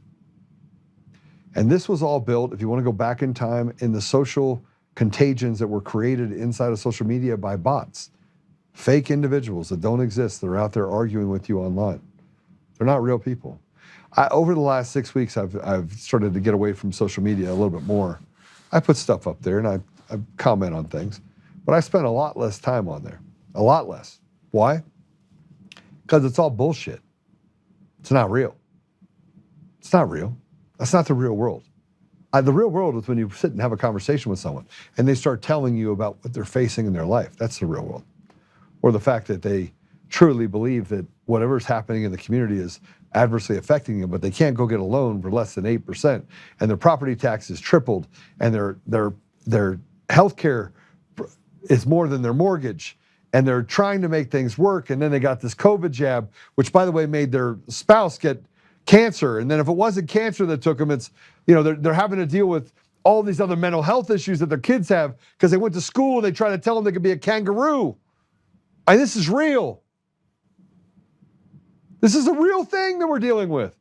And this was all built, if you want to go back in time, in the social contagions that were created inside of social media by bots. Fake individuals that don't exist, that are out there arguing with you online. They're not real people. Over the last 6 weeks, I've started to get away from social media a little bit more. I put stuff up there and I comment on things, but I spend a lot less time on there. A lot less. Why? Because it's all bullshit. It's not real. It's not real. That's not the real world. The real world is when you sit and have a conversation with someone and they start telling you about what they're facing in their life. That's the real world. Or the fact that they truly believe that whatever's happening in the community is adversely affecting them, but they can't go get a loan for less than 8%, and their property tax is tripled, and their health care is more than their mortgage, and they're trying to make things work, and then they got this COVID jab, which, by the way, made their spouse get cancer, and then if it wasn't cancer that took them, it's, you know, they're having to deal with all these other mental health issues that their kids have because they went to school and they try to tell them they could be a kangaroo. And this is real. This is a real thing that we're dealing with.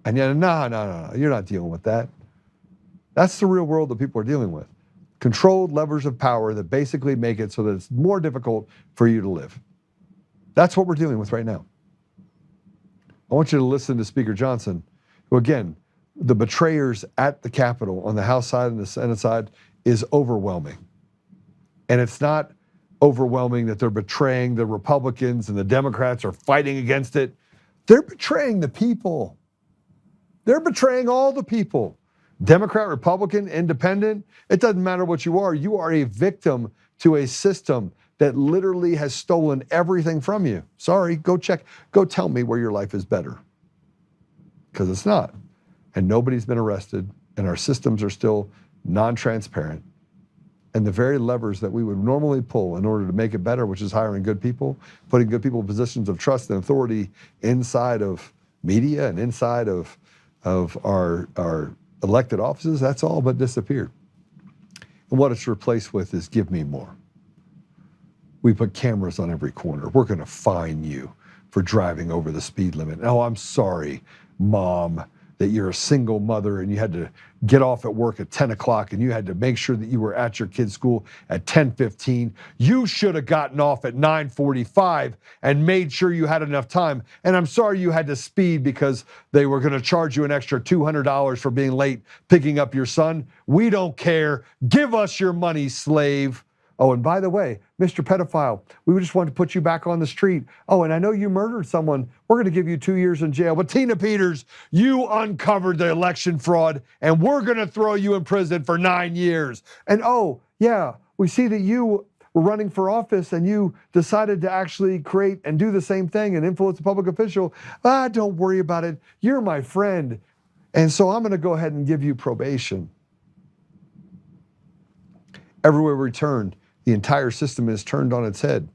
And yet, no, you're not dealing with that. That's the real world that people are dealing with. Controlled levers of power that basically make it so that it's more difficult for you to live. That's what we're dealing with right now. I want you to listen to Speaker Johnson, who, again, the betrayers at the Capitol on the House side and the Senate side is overwhelming. And it's not overwhelming that they're betraying the Republicans and the Democrats are fighting against it. They're betraying the people. They're betraying all the people. Democrat, Republican, independent, it doesn't matter what you are. You are a victim to a system that literally has stolen everything from you. Sorry, go check, go tell me where your life is better. Because it's not. And nobody's been arrested, and our systems are still non-transparent. And the very levers that we would normally pull in order to make it better, which is hiring good people, putting good people in positions of trust and authority inside of media and inside of our elected offices, that's all but disappeared. And what it's replaced with is give me more. We put cameras on every corner. We're going to fine you for driving over the speed limit. Oh, I'm sorry, Mom, that you're a single mother and you had to get off at work at 10 o'clock and you had to make sure that you were at your kid's school at 10:15. You should have gotten off at 9:45 and made sure you had enough time. And I'm sorry you had to speed because they were going to charge you an extra $200 for being late picking up your son. We don't care. Give us your money, slave. Oh, and by the way, Mr. Pedophile, we just want to put you back on the street. Oh, and I know you murdered someone. We're going to give you 2 years in jail. But Tina Peters, you uncovered the election fraud, and we're going to throw you in prison for 9 years. And oh, yeah, we see that you were running for office and you decided to actually create and do the same thing and influence a public official. Don't worry about it. You're my friend. And so I'm going to go ahead and give you probation. Everywhere we turn, the entire system is turned on its head.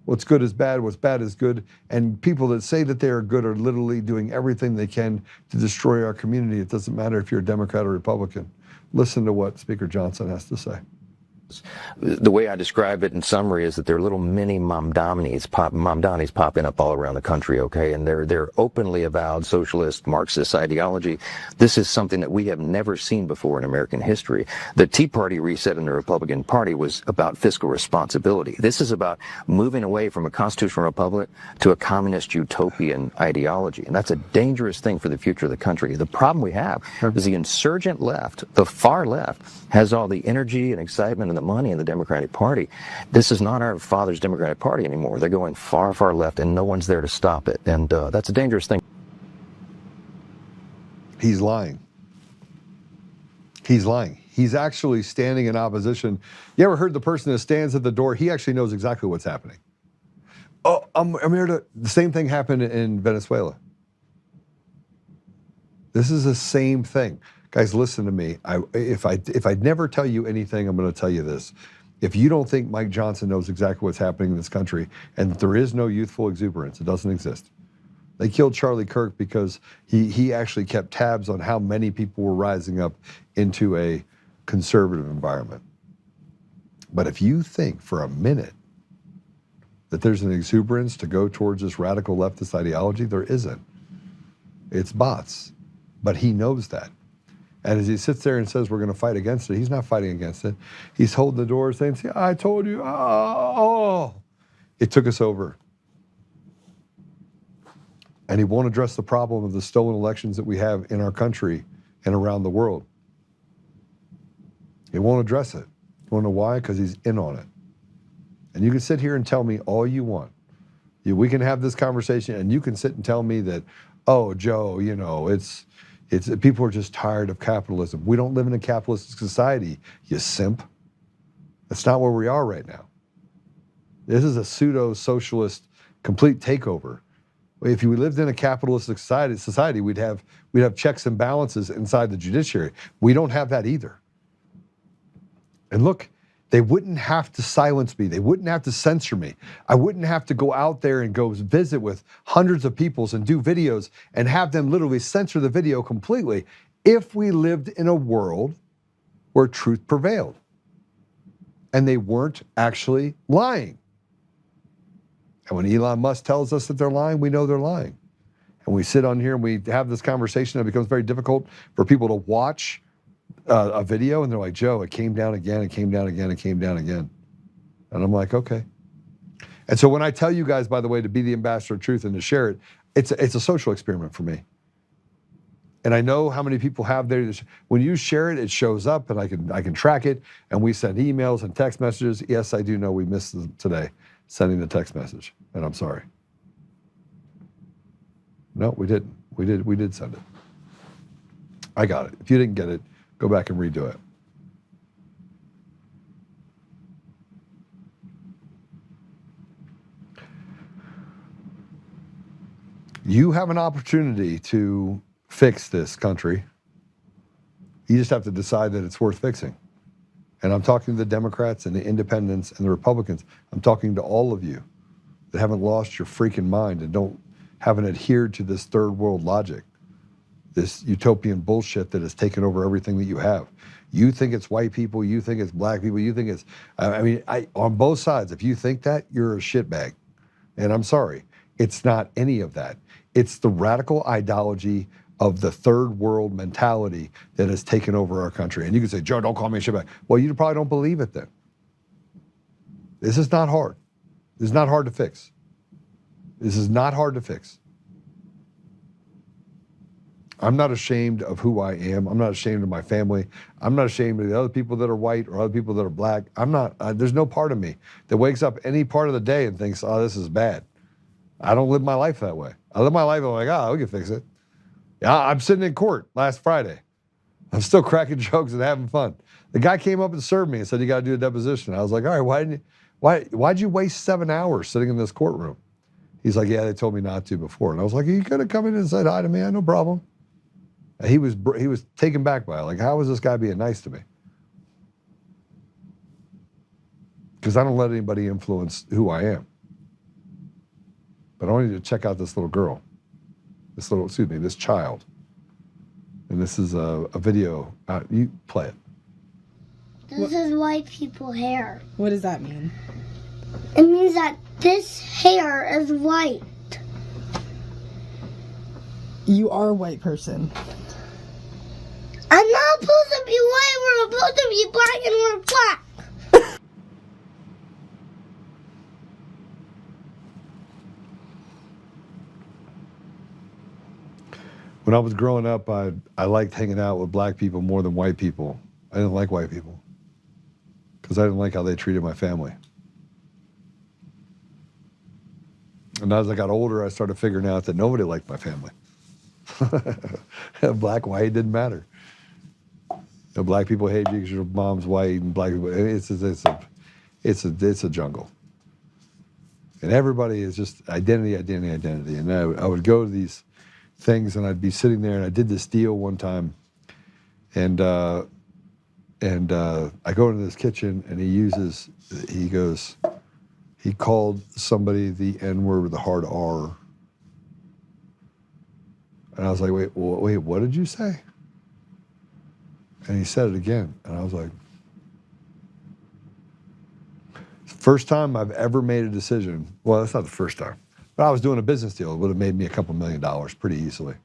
What's good is bad, what's bad is good, and people that say that they are good are literally doing everything they can to destroy our community. It doesn't matter if you're a Democrat or Republican. Listen to what Speaker Johnson has to say. The way I describe it in summary is that they're little mini Mamdanis popping up all around the country, okay? And they're openly avowed socialist, Marxist ideology. This is something that we have never seen before in American history. The Tea Party reset in the Republican Party was about fiscal responsibility. This is about moving away from a constitutional republic to a communist utopian ideology. And that's a dangerous thing for the future of the country. The problem we have is the insurgent left, the far left, has all the energy and excitement and the money in the Democratic Party. This is not our father's Democratic Party anymore. They're going far, far left, and no one's there to stop it. And that's a dangerous thing. He's lying. He's lying. He's actually standing in opposition. You ever heard the person that stands at the door? He actually knows exactly what's happening. Oh, I'm here to... The same thing happened in Venezuela. This is the same thing. Guys, listen to me. If I never tell you anything, I'm going to tell you this. If you don't think Mike Johnson knows exactly what's happening in this country, and that there is no youthful exuberance, it doesn't exist. They killed Charlie Kirk because he actually kept tabs on how many people were rising up into a conservative environment. But if you think for a minute that there's an exuberance to go towards this radical leftist ideology, there isn't. It's bots. But he knows that. And as he sits there and says, we're going to fight against it, he's not fighting against it. He's holding the door saying, see, I told you, it took us over. And he won't address the problem of the stolen elections that we have in our country and around the world. He won't address it. You want to know why? Because he's in on it. And you can sit here and tell me all you want. We can have this conversation and you can sit and tell me that, oh, Joe, you know, it's people are just tired of capitalism. We don't live in a capitalist society, you simp. That's not where we are right now. This is a pseudo-socialist complete takeover. If we lived in a capitalistic society, we'd have checks and balances inside the judiciary. We don't have that either. And look, they wouldn't have to silence me. They wouldn't have to censor me. I wouldn't have to go out there and go visit with hundreds of people and do videos and have them literally censor the video completely if we lived in a world where truth prevailed and they weren't actually lying. And when Elon Musk tells us that they're lying, we know they're lying. And we sit on here and we have this conversation, and it becomes very difficult for people to watch a video, and they're like, Joe, it came down again, it came down again, it came down again. And I'm like, okay. And so when I tell you guys, by the way, to be the ambassador of truth and to share it, it's a social experiment for me. And I know how many people have there. When you share it, it shows up, and I can track it, and we send emails and text messages. Yes, I do know we missed today sending the text message, and I'm sorry. No, we didn't. We did send it. I got it. If you didn't get it, go back and redo it. You have an opportunity to fix this country. You just have to decide that it's worth fixing. And I'm talking to the Democrats and the independents and the Republicans. I'm talking to all of you that haven't lost your freaking mind and haven't adhered to this third world logic, this utopian bullshit that has taken over everything that you have. You think it's white people, you think it's black people, you think it's, on both sides, if you think that, you're a shitbag. And I'm sorry, it's not any of that. It's the radical ideology of the third world mentality that has taken over our country. And you can say, Joe, don't call me a shitbag. Well, you probably don't believe it then. This is not hard. This is not hard to fix. This is not hard to fix. I'm not ashamed of who I am. I'm not ashamed of my family. I'm not ashamed of the other people that are white or other people that are black. I'm not, there's no part of me that wakes up any part of the day and thinks, oh, this is bad. I don't live my life that way. I live my life, I'm like, we can fix it. Yeah, I'm sitting in court last Friday. I'm still cracking jokes and having fun. The guy came up and served me and said, you got to do a deposition. I was like, all right, why'd you waste 7 hours sitting in this courtroom? He's like, yeah, they told me not to before. And I was like, you could have come in and said hi to me, no problem. And he was taken back by it. Like, how is this guy being nice to me? Because I don't let anybody influence who I am. But I want you to check out this little girl, this child. And this is a video. You play it. This is white people hair. What does that mean? It means that this hair is white. You are a white person. I'm not supposed to be white, we're supposed to be black and we're black. When I was growing up, I liked hanging out with black people more than white people. I didn't like white people because I didn't like how they treated my family. And as I got older, I started figuring out that nobody liked my family. Black, white, didn't matter. You know, black people hate you because your mom's white, and black people, it's a jungle. And everybody is just identity. And I would go to these things and I'd be sitting there, and I did this deal one time, and I go into this kitchen and he called somebody the N-word with a hard R. And I was like, wait, what did you say? And he said it again. And I was like, first time I've ever made a decision. Well, that's not the first time. But I was doing a business deal. It would have made me a couple $1 million pretty easily.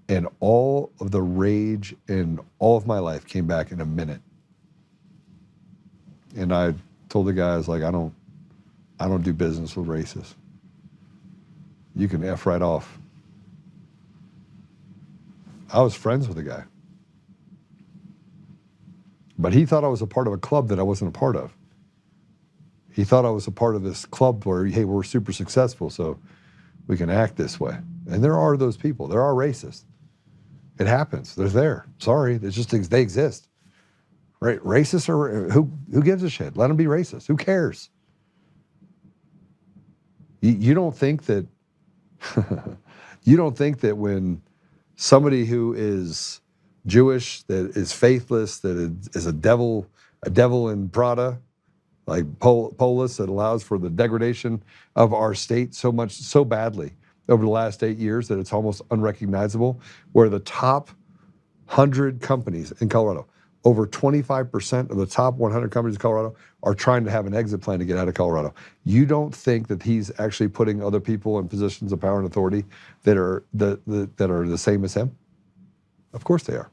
And all of the rage in all of my life came back in a minute. And I told the guy, I was like, I don't do business with racists. You can F right off. I was friends with the guy. But he thought I was a part of a club that I wasn't a part of. He thought I was a part of this club where, hey, we're super successful, so we can act this way. And there are those people. There are racists. It happens. They're there. Sorry, it's just they exist. Right? Racists are who gives a shit? Let them be racist. Who cares? You don't think that you don't think that when somebody who is Jewish, that is faithless, that is a devil in Prada, like Polis, that allows for the degradation of our state so badly over the last 8 years that it's almost unrecognizable, where the top 100 companies in Colorado, over 25% of the top 100 companies in Colorado are trying to have an exit plan to get out of Colorado. You don't think that he's actually putting other people in positions of power and authority that are the same as him? Of course they are.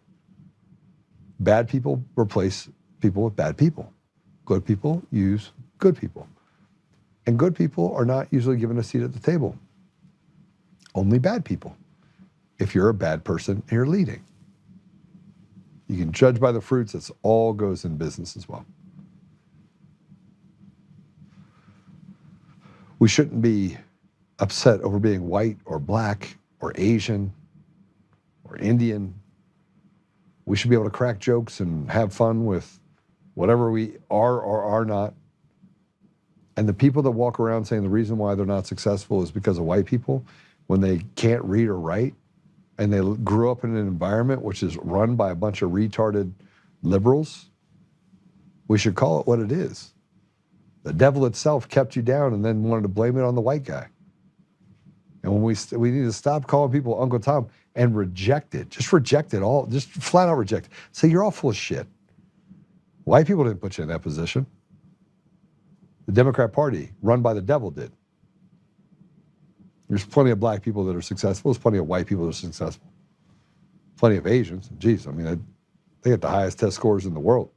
Bad people replace people with bad people. Good people use good people. And good people are not usually given a seat at the table. Only bad people. If you're a bad person and you're leading. You can judge by the fruits. That's all goes in business as well. We shouldn't be upset over being white or black or Asian or Indian. We should be able to crack jokes and have fun with whatever we are or are not. And the people that walk around saying the reason why they're not successful is because of white people, when they can't read or write, and they grew up in an environment which is run by a bunch of retarded liberals, we should call it what it is. The devil itself kept you down and then wanted to blame it on the white guy. And when we need to stop calling people Uncle Tom and reject it. Just reject it all. Just flat out reject it. Say you're all full of shit. White people didn't put you in that position. The Democrat Party, run by the devil, did. There's plenty of black people that are successful. There's plenty of white people that are successful. Plenty of Asians. Geez, I mean, they get the highest test scores in the world.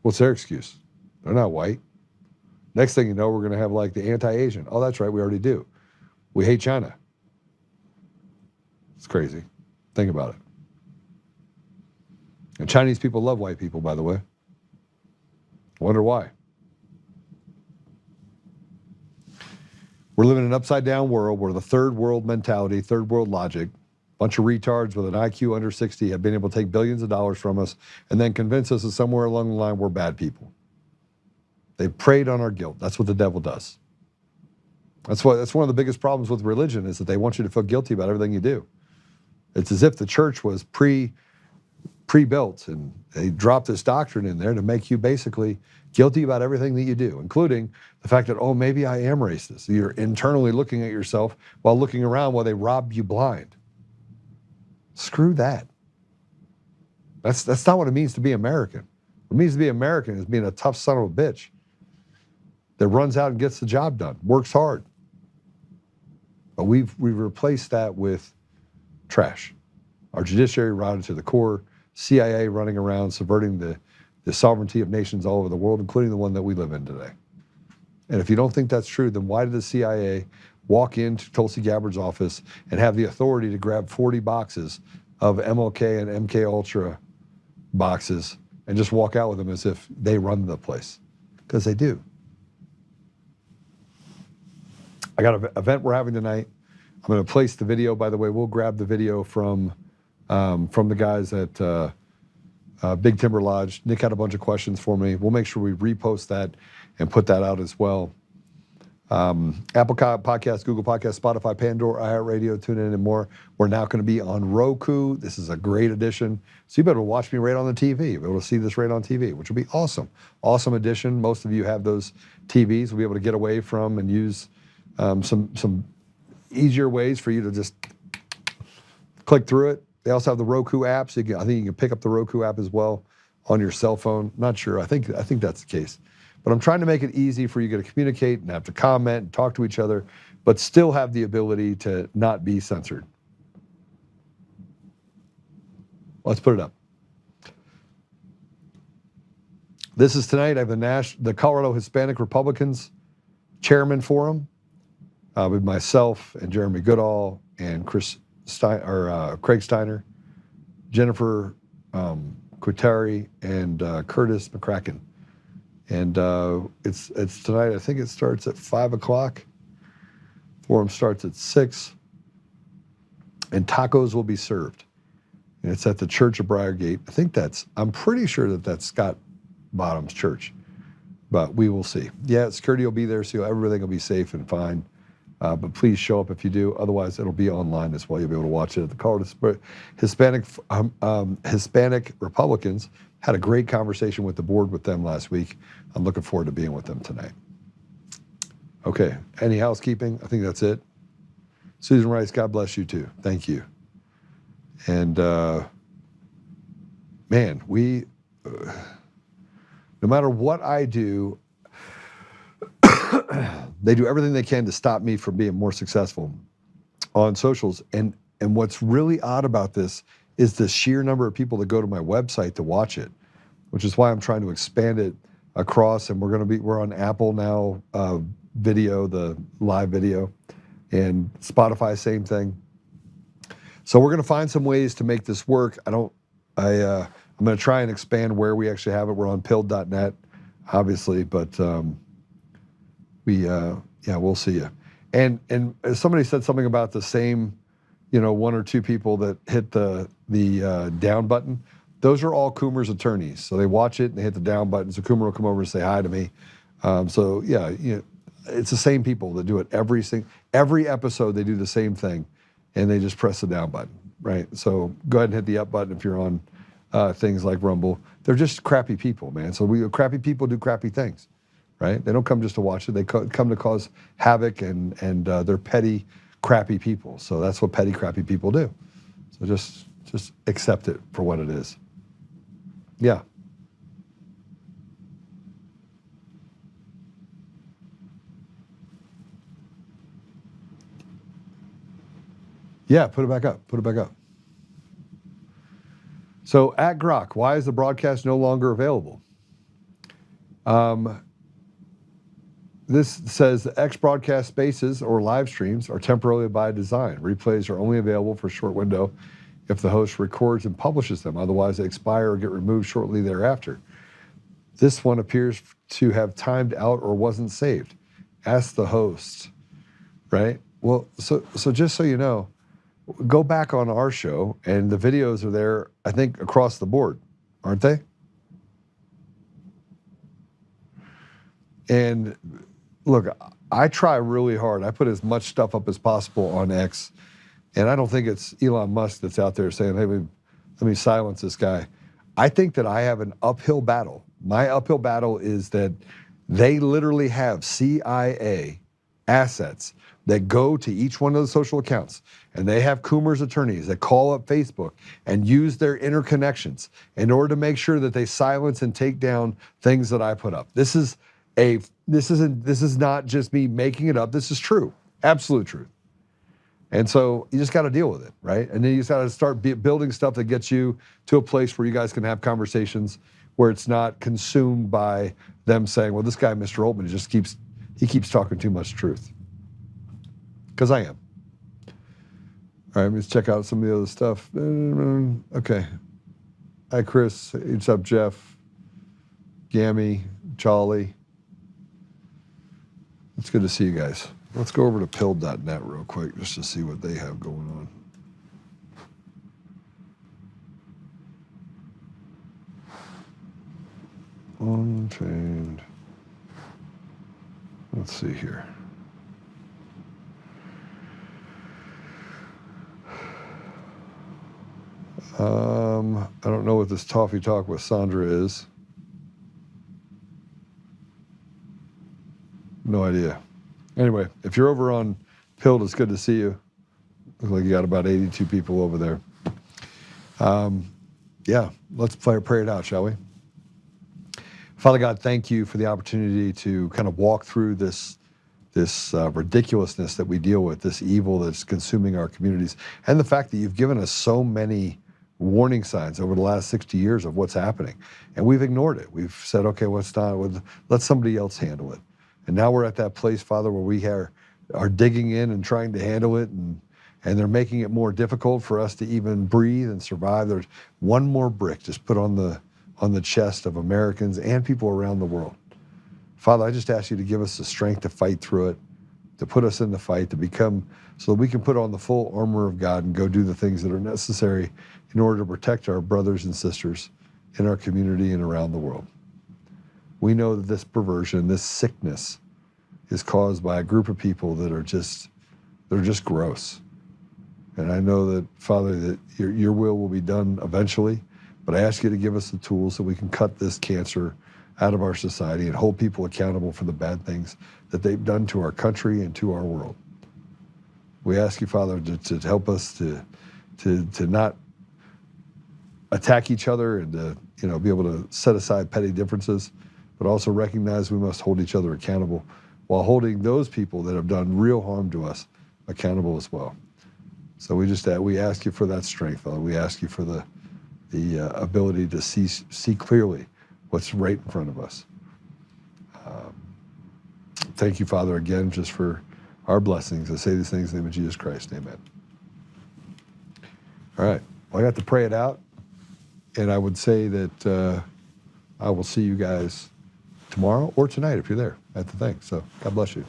What's their excuse? They're not white. Next thing you know, we're going to have like the anti-Asian. Oh, that's right, we already do. We hate China. It's crazy. Think about it. And Chinese people love white people, by the way. Wonder why. We're living in an upside-down world where the third world mentality, third world logic, a bunch of retards with an IQ under 60 have been able to take billions of dollars from us and then convince us that somewhere along the line we're bad people. They've preyed on our guilt. That's what the devil does. That's one of the biggest problems with religion, is that they want you to feel guilty about everything you do. It's as if the church was pre-built, and they dropped this doctrine in there to make you basically guilty about everything that you do, including the fact that, oh, maybe I am racist. You're internally looking at yourself while looking around while they rob you blind. Screw that. That's not what it means to be American. What it means to be American is being a tough son of a bitch that runs out and gets the job done, works hard. But we've replaced that with trash. Our judiciary rotted to the core, CIA running around subverting the sovereignty of nations all over the world, including the one that we live in today. And if you don't think that's true, then why did the CIA walk into Tulsi Gabbard's office and have the authority to grab 40 boxes of MLK and MK Ultra boxes and just walk out with them as if they run the place? Because they do. I got an event we're having tonight. I'm going to place the video. By the way, we'll grab the video from the guys at Big Timber Lodge. Nick had a bunch of questions for me. We'll make sure we repost that and put that out as well. Apple Podcasts, Google Podcasts, Spotify, Pandora, iHeartRadio, TuneIn, and more. We're now going to be on Roku. This is a great addition. So you better watch me right on the TV. You'll be able to see this right on TV, which will be awesome. Awesome addition. Most of you have those TVs. We'll be able to get away from and use some easier ways for you to just click through it. They also have the Roku app, so I think you can pick up the Roku app as well on your cell phone. Not sure. I think that's the case. But I'm trying to make it easy for you to communicate and have to comment and talk to each other, but still have the ability to not be censored. Let's put it up. This is tonight. I have the Colorado Hispanic Republicans Chairman Forum with myself and Jeremy Goodall and Craig Steiner, Jennifer Quitari, and Curtis McCracken. And it's tonight. I think it starts at 5 o'clock. Forum starts at 6. And tacos will be served. And it's at the Church of Briargate. I'm pretty sure that's Scott Bottom's church. But we will see. Yeah, security will be there, so everything will be safe and fine. But please show up if you do. Otherwise, it'll be online as well. You'll be able to watch it at the Colorado Hispanic Republicans. Had a great conversation with the board with them last week. I'm looking forward to being with them tonight. Okay, any housekeeping? I think that's it. Susan Rice, God bless you too. Thank you. And man, no matter what I do, they do everything they can to stop me from being more successful on socials. And what's really odd about this is the sheer number of people that go to my website to watch it, which is why I'm trying to expand it across. And we're on Apple now, video, the live video, and Spotify, same thing. So we're going to find some ways to make this work. I'm going to try and expand where we actually have it. We're on pilled.net, obviously, but we'll see you. And somebody said something about the same, one or two people that hit the down button. Those are all Coomer's attorneys. So they watch it and they hit the down button. So Coomer will come over and say hi to me. It's the same people that do it every episode. They do the same thing, and they just press the down button, right? So go ahead and hit the up button if you're on things like Rumble. They're just crappy people, man. So crappy people do crappy things, right? They don't come just to watch it. They come to cause havoc, and they're petty, crappy people. So that's what petty, crappy people do. So just accept it for what it is. Yeah. Yeah, put it back up. Put it back up. So at Grok, why is the broadcast no longer available? This says the X broadcast spaces or live streams are temporarily by design. Replays are only available for a short window if the host records and publishes them. Otherwise, they expire or get removed shortly thereafter. This one appears to have timed out or wasn't saved. Ask the host, right? Well, so just so you know, go back on our show, and the videos are there, I think, across the board, aren't they? And look, I try really hard. I put as much stuff up as possible on X, and I don't think it's Elon Musk that's out there saying, hey, let me silence this guy. I think that I have an uphill battle. My uphill battle is that they literally have CIA assets that go to each one of the social accounts, and they have Coomer's attorneys that call up Facebook and use their interconnections in order to make sure that they silence and take down things that I put up. This is not just me making it up. This is true, absolute truth. And so you just got to deal with it, right? And then you just got to start building stuff that gets you to a place where you guys can have conversations where it's not consumed by them saying, well, this guy, Mr. Oltmann, he keeps talking too much truth. Because I am. All right, let's check out some of the other stuff. Okay. Hi, Chris. What's up, Jeff? Gammy, Charlie. It's good to see you guys. Let's go over to pill.net real quick just to see what they have going on. Untamed. Let's see here. I don't know what this Toffee Talk with Sandra is. No idea. Anyway, if you're over on Pilled, it's good to see you. Looks like you got about 82 people over there. Yeah, let's pray it out, shall we? Father God, thank you for the opportunity to kind of walk through this ridiculousness that we deal with, this evil that's consuming our communities, and the fact that you've given us so many warning signs over the last 60 years of what's happening. And we've ignored it. We've said, okay, let somebody else handle it. And now we're at that place, Father, where we are digging in and trying to handle it, and they're making it more difficult for us to even breathe and survive. There's one more brick just put on the chest of Americans and people around the world. Father, I just ask you to give us the strength to fight through it, to put us in the fight, so that we can put on the full armor of God and go do the things that are necessary in order to protect our brothers and sisters in our community and around the world. We know that this perversion, this sickness, is caused by a group of people that are just gross. And I know that, Father, that your will be done eventually, but I ask you to give us the tools so we can cut this cancer out of our society and hold people accountable for the bad things that they've done to our country and to our world. We ask you, Father, to help us to not attack each other and to be able to set aside petty differences, but also recognize we must hold each other accountable while holding those people that have done real harm to us accountable as well. So we ask you for that strength, Father. We ask you for the ability to see clearly what's right in front of us. Thank you, Father, again, just for our blessings. I say these things in the name of Jesus Christ. Amen. All right. Well, I got to pray it out, and I would say that I will see you guys tomorrow or tonight if you're there at the thing. So God bless you.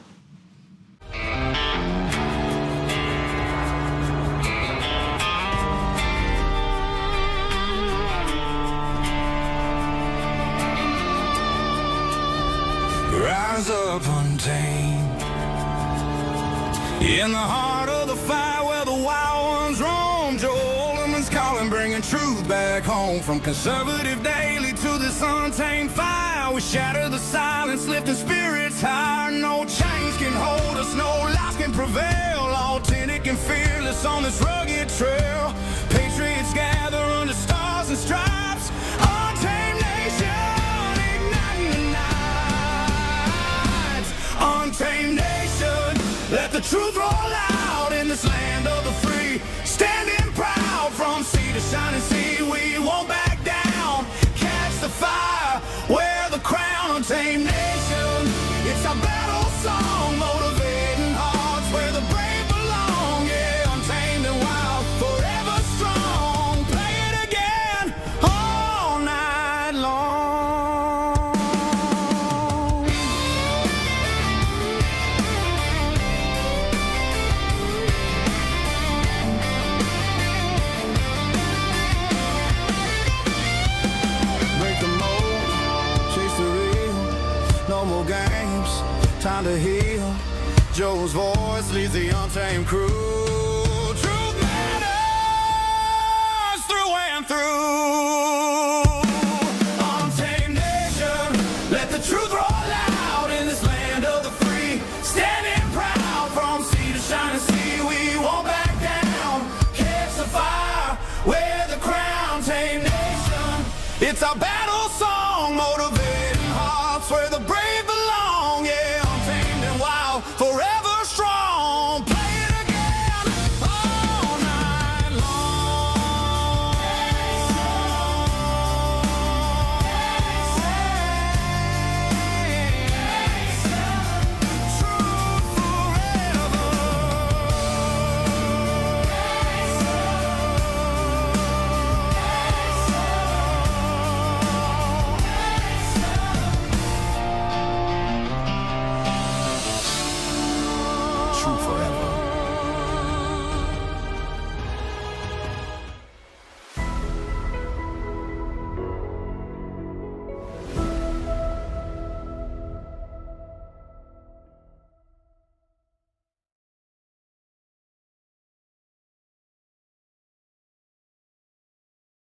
Rise up untamed in the heart of the fight where the wild ones roam. Joe Oltmann's calling, bringing truth back home. From conservative daily to this untamed fire, we shatter the silence, lifting spirits higher. No chains can hold us, no lies can prevail. Authentic and fearless on this rugged trail. Patriots gather under stars and stripes. Untamed nation, igniting the night. Untamed nation, let the truth roll out in this land of the free. Standing proud from sea to shining sea, we won't back down. Catch the fire, wear the crown. Untamed nation, it's our battle song, motivating hearts where the brave belong. Yeah, untamed and wild, forever strong. Play it again all night long. Break the mold, chase the real, no more games, time to heal. Joe's voice leads the untamed crew. Truth matters through and through. Untamed nation, let the truth roll out in this land of the free. Standing proud from sea to It's our battle song, motivating hearts where the brave